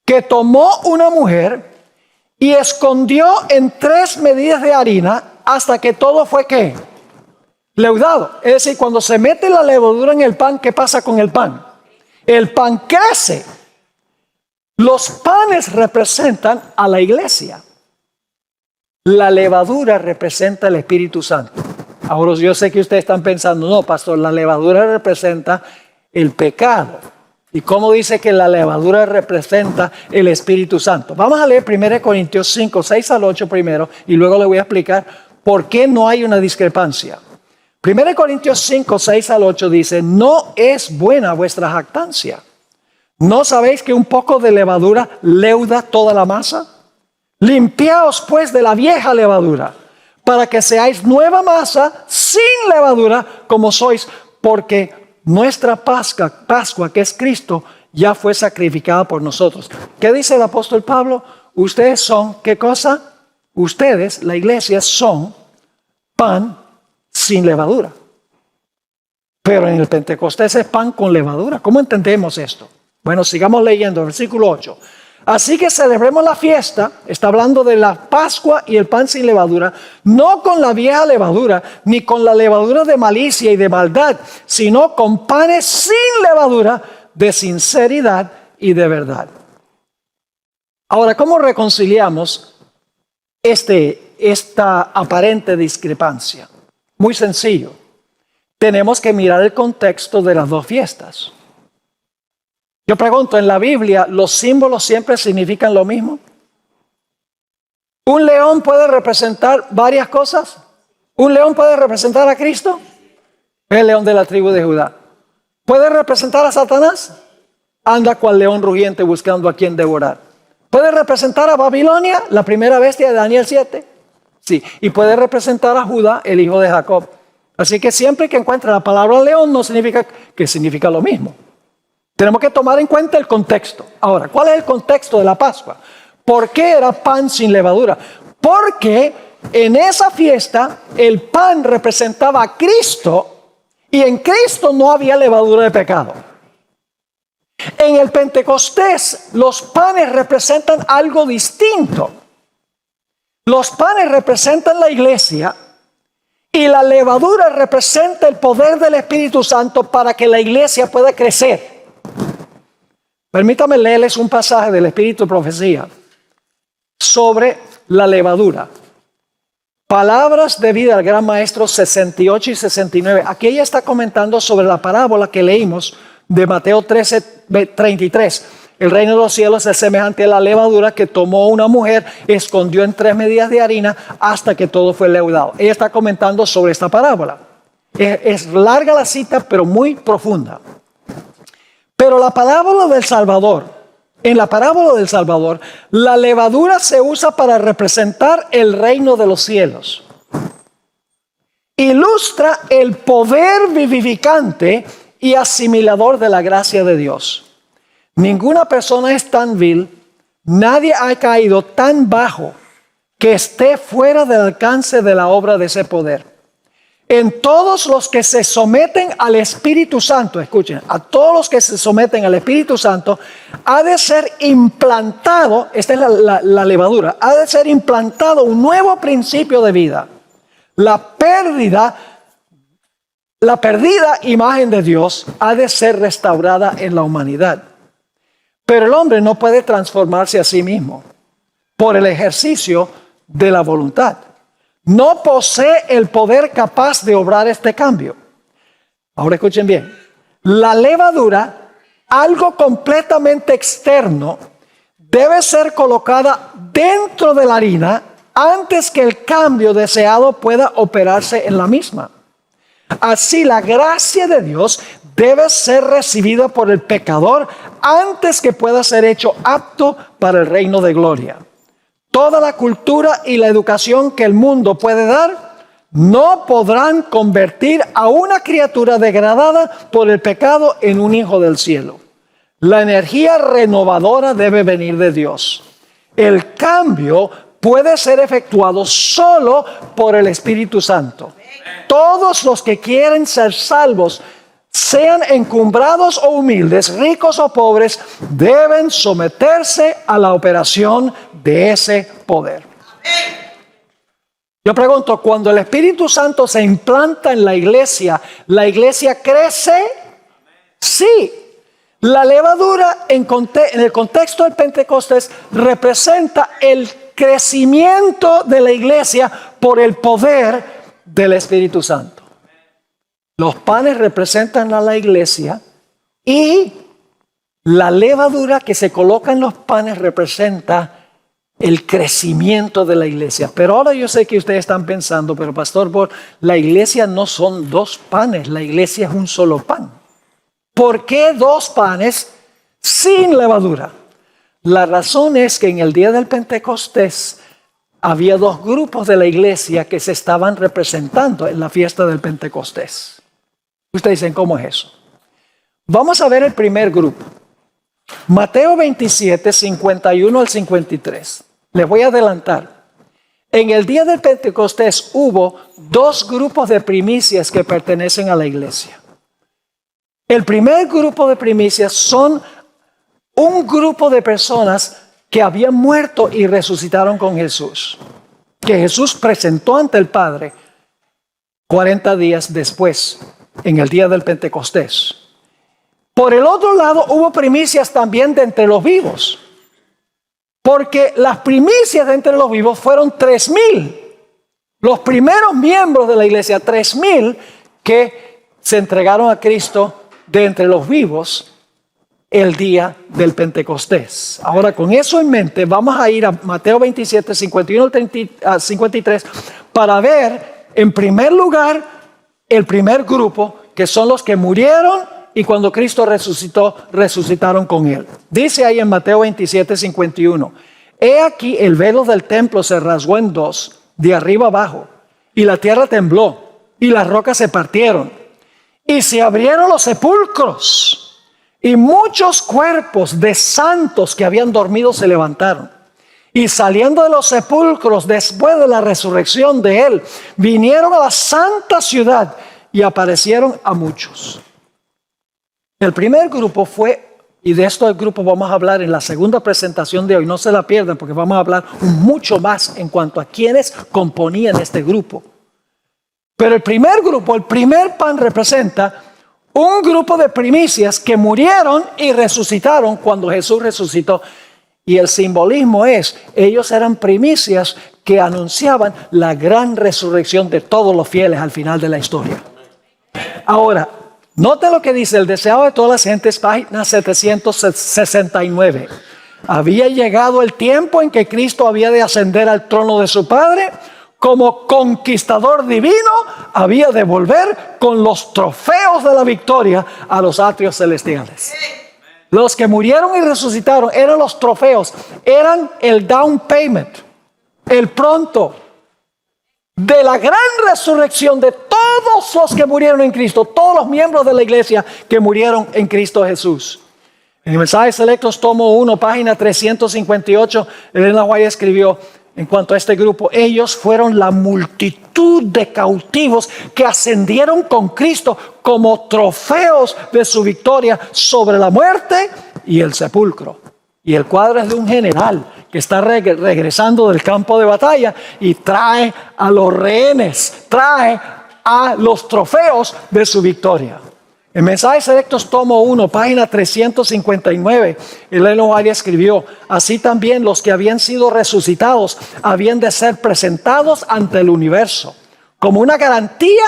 que tomó una mujer y escondió en 3 medidas de harina hasta que todo fue ¿qué? Leudado. Es decir, cuando se mete la levadura en el pan, ¿qué pasa con el pan? El pan crece. Los panes representan a la iglesia. La levadura representa el Espíritu Santo. Ahora yo sé que ustedes están pensando, no, pastor, la levadura representa el pecado. ¿Y cómo dice que la levadura representa el Espíritu Santo? Vamos a leer 1 Corintios 5, 6 al 8 primero y luego le voy a explicar por qué no hay una discrepancia. 1 Corintios 5, 6 al 8 dice: no es buena vuestra jactancia. ¿No sabéis que un poco de levadura leuda toda la masa? Limpiaos pues de la vieja levadura, para que seáis nueva masa sin levadura como sois, porque nuestra Pascua, que es Cristo, ya fue sacrificada por nosotros. ¿Qué dice el apóstol Pablo? Ustedes son, ¿qué cosa? Ustedes, la iglesia, son pan sin levadura. Pero en el Pentecostés es pan con levadura. ¿Cómo entendemos esto? Bueno, sigamos leyendo, versículo 8. Así que celebremos la fiesta, está hablando de la Pascua y el pan sin levadura, no con la vieja levadura, ni con la levadura de malicia y de maldad, sino con panes sin levadura de sinceridad y de verdad. Ahora, ¿cómo reconciliamos esta aparente discrepancia? Muy sencillo. Tenemos que mirar el contexto de las dos fiestas. Yo pregunto, ¿en la Biblia los símbolos siempre significan lo mismo? ¿Un león puede representar varias cosas? ¿Un león puede representar a Cristo? El león de la tribu de Judá. ¿Puede representar a Satanás? Anda cual león rugiente buscando a quien devorar. ¿Puede representar a Babilonia, la primera bestia de Daniel 7? Sí. Y puede representar a Judá, el hijo de Jacob. Así que siempre que encuentre la palabra león no significa que significa lo mismo. Tenemos que tomar en cuenta el contexto. Ahora, ¿cuál es el contexto de la Pascua? ¿Por qué era pan sin levadura? Porque en esa fiesta el pan representaba a Cristo y en Cristo no había levadura de pecado. En el Pentecostés los panes representan algo distinto. Los panes representan la iglesia y la levadura representa el poder del Espíritu Santo para que la iglesia pueda crecer. Permítame leerles un pasaje del Espíritu de Profecía sobre la levadura. Palabras de vida al gran maestro 68 y 69. Aquí ella está comentando sobre la parábola que leímos de Mateo 13, 33. El reino de los cielos es semejante a la levadura que tomó una mujer, escondió en 3 medidas de harina hasta que todo fue leudado. Ella está comentando sobre esta parábola. Es larga la cita, pero muy profunda. Pero la parábola del Salvador, en la parábola del Salvador, la levadura se usa para representar el reino de los cielos. Ilustra el poder vivificante y asimilador de la gracia de Dios. Ninguna persona es tan vil, nadie ha caído tan bajo que esté fuera del alcance de la obra de ese poder. En todos los que se someten al Espíritu Santo, escuchen, a todos los que se someten al Espíritu Santo, ha de ser implantado, esta es la levadura, ha de ser implantado un nuevo principio de vida. La perdida imagen de Dios ha de ser restaurada en la humanidad. Pero el hombre no puede transformarse a sí mismo por el ejercicio de la voluntad. No posee el poder capaz de obrar este cambio. Ahora escuchen bien. La levadura, algo completamente externo, debe ser colocada dentro de la harina antes que el cambio deseado pueda operarse en la misma. Así, la gracia de Dios debe ser recibida por el pecador antes que pueda ser hecho apto para el reino de gloria. Toda la cultura y la educación que el mundo puede dar no podrán convertir a una criatura degradada por el pecado en un hijo del cielo. La energía renovadora debe venir de Dios. El cambio puede ser efectuado solo por el Espíritu Santo. Todos los que quieren ser salvos, sean encumbrados o humildes, ricos o pobres, deben someterse a la operación de ese poder. Yo pregunto, cuando el Espíritu Santo se implanta en la iglesia crece. Sí. La levadura en el contexto del Pentecostés representa el crecimiento de la iglesia por el poder del Espíritu Santo. Los panes representan a la iglesia y la levadura que se coloca en los panes representa el crecimiento de la iglesia. Pero ahora yo sé que ustedes están pensando, pero Pastor Bohr, la iglesia no son dos panes, la iglesia es un solo pan. ¿Por qué dos panes sin levadura? La razón es que en el día del Pentecostés había dos grupos de la iglesia que se estaban representando en la fiesta del Pentecostés. Ustedes dicen, ¿cómo es eso? Vamos a ver el primer grupo. Mateo 27, 51 al 53. Les voy a adelantar. En el día del Pentecostés hubo dos grupos de primicias que pertenecen a la iglesia. El primer grupo de primicias son un grupo de personas que habían muerto y resucitaron con Jesús, que Jesús presentó ante el Padre 40 días después, en el día del Pentecostés. Por el otro lado, hubo primicias también de entre los vivos, porque las primicias de entre los vivos fueron 3,000. Los primeros miembros de la iglesia, 3,000 que se entregaron a Cristo de entre los vivos el día del Pentecostés. Ahora, con eso en mente, vamos a ir a Mateo 27, 51 al 53 para ver, en primer lugar, el primer grupo, que son los que murieron y cuando Cristo resucitó, resucitaron con Él. Dice ahí en Mateo 27, 51, he aquí el velo del templo se rasgó en dos, de arriba abajo, y la tierra tembló, y las rocas se partieron. Y se abrieron los sepulcros, y muchos cuerpos de santos que habían dormido se levantaron. Y saliendo de los sepulcros después de la resurrección de Él, vinieron a la santa ciudad y aparecieron a muchos. El primer grupo fue, y de esto del grupo vamos a hablar en la segunda presentación de hoy, no se la pierdan porque vamos a hablar mucho más en cuanto a quienes componían este grupo. Pero el primer grupo, el primer pan representa un grupo de primicias que murieron y resucitaron cuando Jesús resucitó. Y el simbolismo es, ellos eran primicias que anunciaban la gran resurrección de todos los fieles al final de la historia. Ahora, note lo que dice el deseado de todas las gentes, página 769. Había llegado el tiempo en que Cristo había de ascender al trono de su Padre. Como conquistador divino, había de volver con los trofeos de la victoria a los atrios celestiales. Los que murieron y resucitaron eran los trofeos, eran el down payment, el pronto de la gran resurrección de todos los que murieron en Cristo, todos los miembros de la iglesia que murieron en Cristo Jesús. En el Mensajes Selectos, tomo 1, página 358, Elena White escribió, en cuanto a este grupo, ellos fueron la multitud de cautivos que ascendieron con Cristo como trofeos de su victoria sobre la muerte y el sepulcro. Y el cuadro es de un general que está regresando del campo de batalla y trae a los rehenes, trae a los trofeos de su victoria. En Mensajes Selectos, tomo 1, página 359, Ellen White escribió: así también los que habían sido resucitados habían de ser presentados ante el universo como una garantía,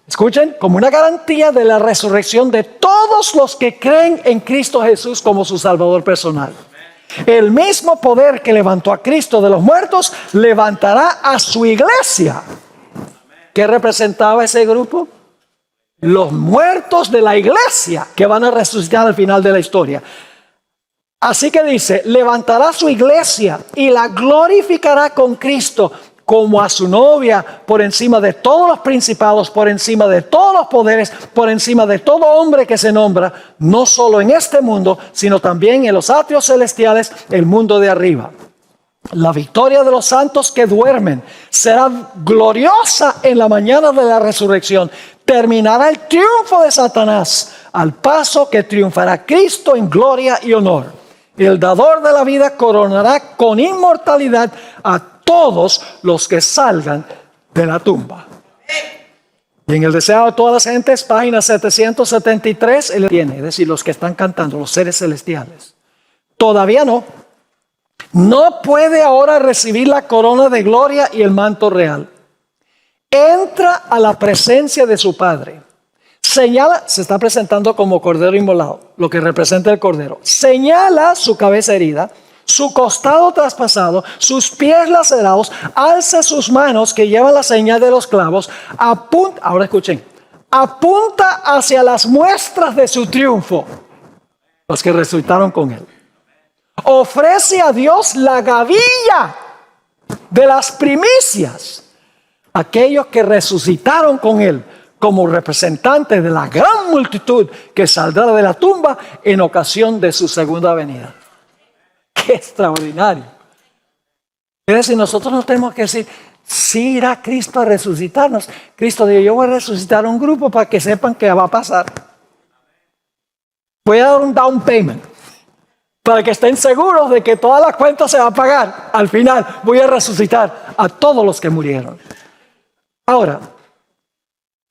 escuchen, como una garantía de la resurrección de todos los que creen en Cristo Jesús como su Salvador personal. El mismo poder que levantó a Cristo de los muertos levantará a su iglesia. ¿Qué representaba ese grupo? Los muertos de la iglesia que van a resucitar al final de la historia. Así que dice, levantará su iglesia y la glorificará con Cristo como a su novia, por encima de todos los principados, por encima de todos los poderes, por encima de todo hombre que se nombra, no solo en este mundo, sino también en los atrios celestiales, el mundo de arriba. La victoria de los santos que duermen será gloriosa en la mañana de la resurrección. Terminará el triunfo de Satanás, al paso que triunfará Cristo en gloria y honor. El dador de la vida coronará con inmortalidad a todos los que salgan de la tumba. Y en el deseo de todas las gentes, página 773, él tiene, es decir, los que están cantando, los seres celestiales. Todavía no. No puede ahora recibir la corona de gloria y el manto real. Entra a la presencia de su Padre. Señala, se está presentando como cordero inmolado, lo que representa el cordero. Señala su cabeza herida, su costado traspasado, sus pies lacerados, alza sus manos que llevan la señal de los clavos, apunta, ahora escuchen, apunta hacia las muestras de su triunfo, los que resucitaron con él. Ofrece a Dios la gavilla de las primicias, aquellos que resucitaron con él como representantes de la gran multitud que saldrá de la tumba en ocasión de su segunda venida. ¡Qué extraordinario! Es decir, nosotros no tenemos que decir, sí irá Cristo a resucitarnos. Cristo dijo, yo voy a resucitar un grupo para que sepan que va a pasar. Voy a dar un down payment para que estén seguros de que toda la cuenta se va a pagar. Al final voy a resucitar a todos los que murieron. Ahora,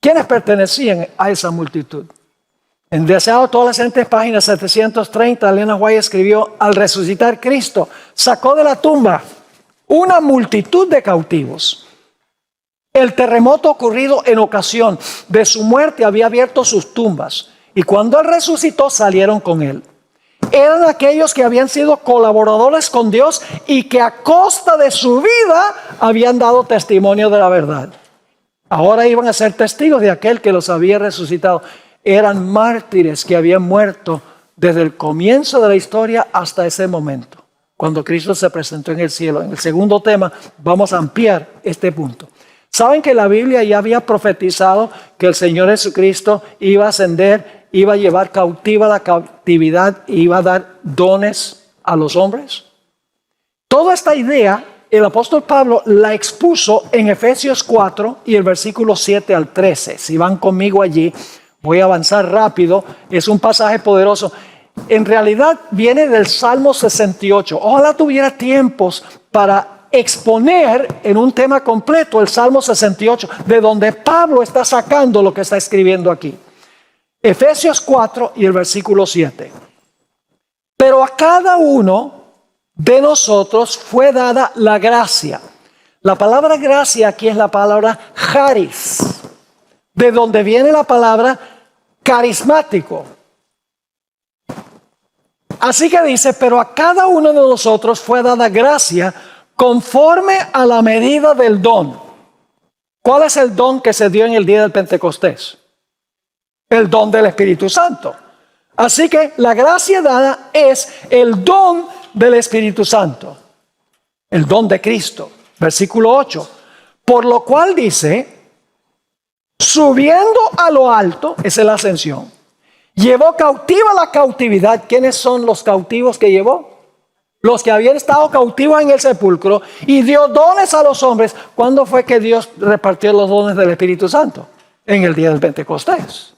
¿quiénes pertenecían a esa multitud? En Deseado todas las gentes, página 730, Ellen White escribió, al resucitar Cristo, sacó de la tumba una multitud de cautivos. El terremoto ocurrido en ocasión de su muerte había abierto sus tumbas, y cuando él resucitó salieron con él. Eran aquellos que habían sido colaboradores con Dios y que a costa de su vida habían dado testimonio de la verdad. Ahora iban a ser testigos de aquel que los había resucitado. Eran mártires que habían muerto desde el comienzo de la historia hasta ese momento, cuando Cristo se presentó en el cielo. En el segundo tema vamos a ampliar este punto. ¿Saben que la Biblia ya había profetizado que el Señor Jesucristo iba a ascender, iba a llevar cautiva la cautividad y iba a dar dones a los hombres? Toda esta idea el apóstol Pablo la expuso en Efesios 4 y el versículo 7 al 13. Si van conmigo allí, voy a avanzar rápido. Es un pasaje poderoso. En realidad viene del Salmo 68. Ojalá tuviera tiempos para exponer en un tema completo el Salmo 68, de donde Pablo está sacando lo que está escribiendo aquí. Efesios 4 y el versículo 7. Pero a cada uno de nosotros fue dada la gracia. La palabra gracia aquí es la palabra charis, de donde viene la palabra carismático. Así que dice, pero a cada uno de nosotros fue dada gracia conforme a la medida del don. ¿Cuál es el don que se dio en el día del Pentecostés? El don del Espíritu Santo. Así que la gracia dada es el don del Espíritu Santo, el don de Cristo. Versículo 8. Por lo cual dice, subiendo a lo alto, esa es la ascensión, llevó cautiva la cautividad. ¿Quiénes son los cautivos que llevó? Los que habían estado cautivos en el sepulcro, y dio dones a los hombres. ¿Cuándo fue que Dios repartió los dones del Espíritu Santo? En el día del Pentecostés.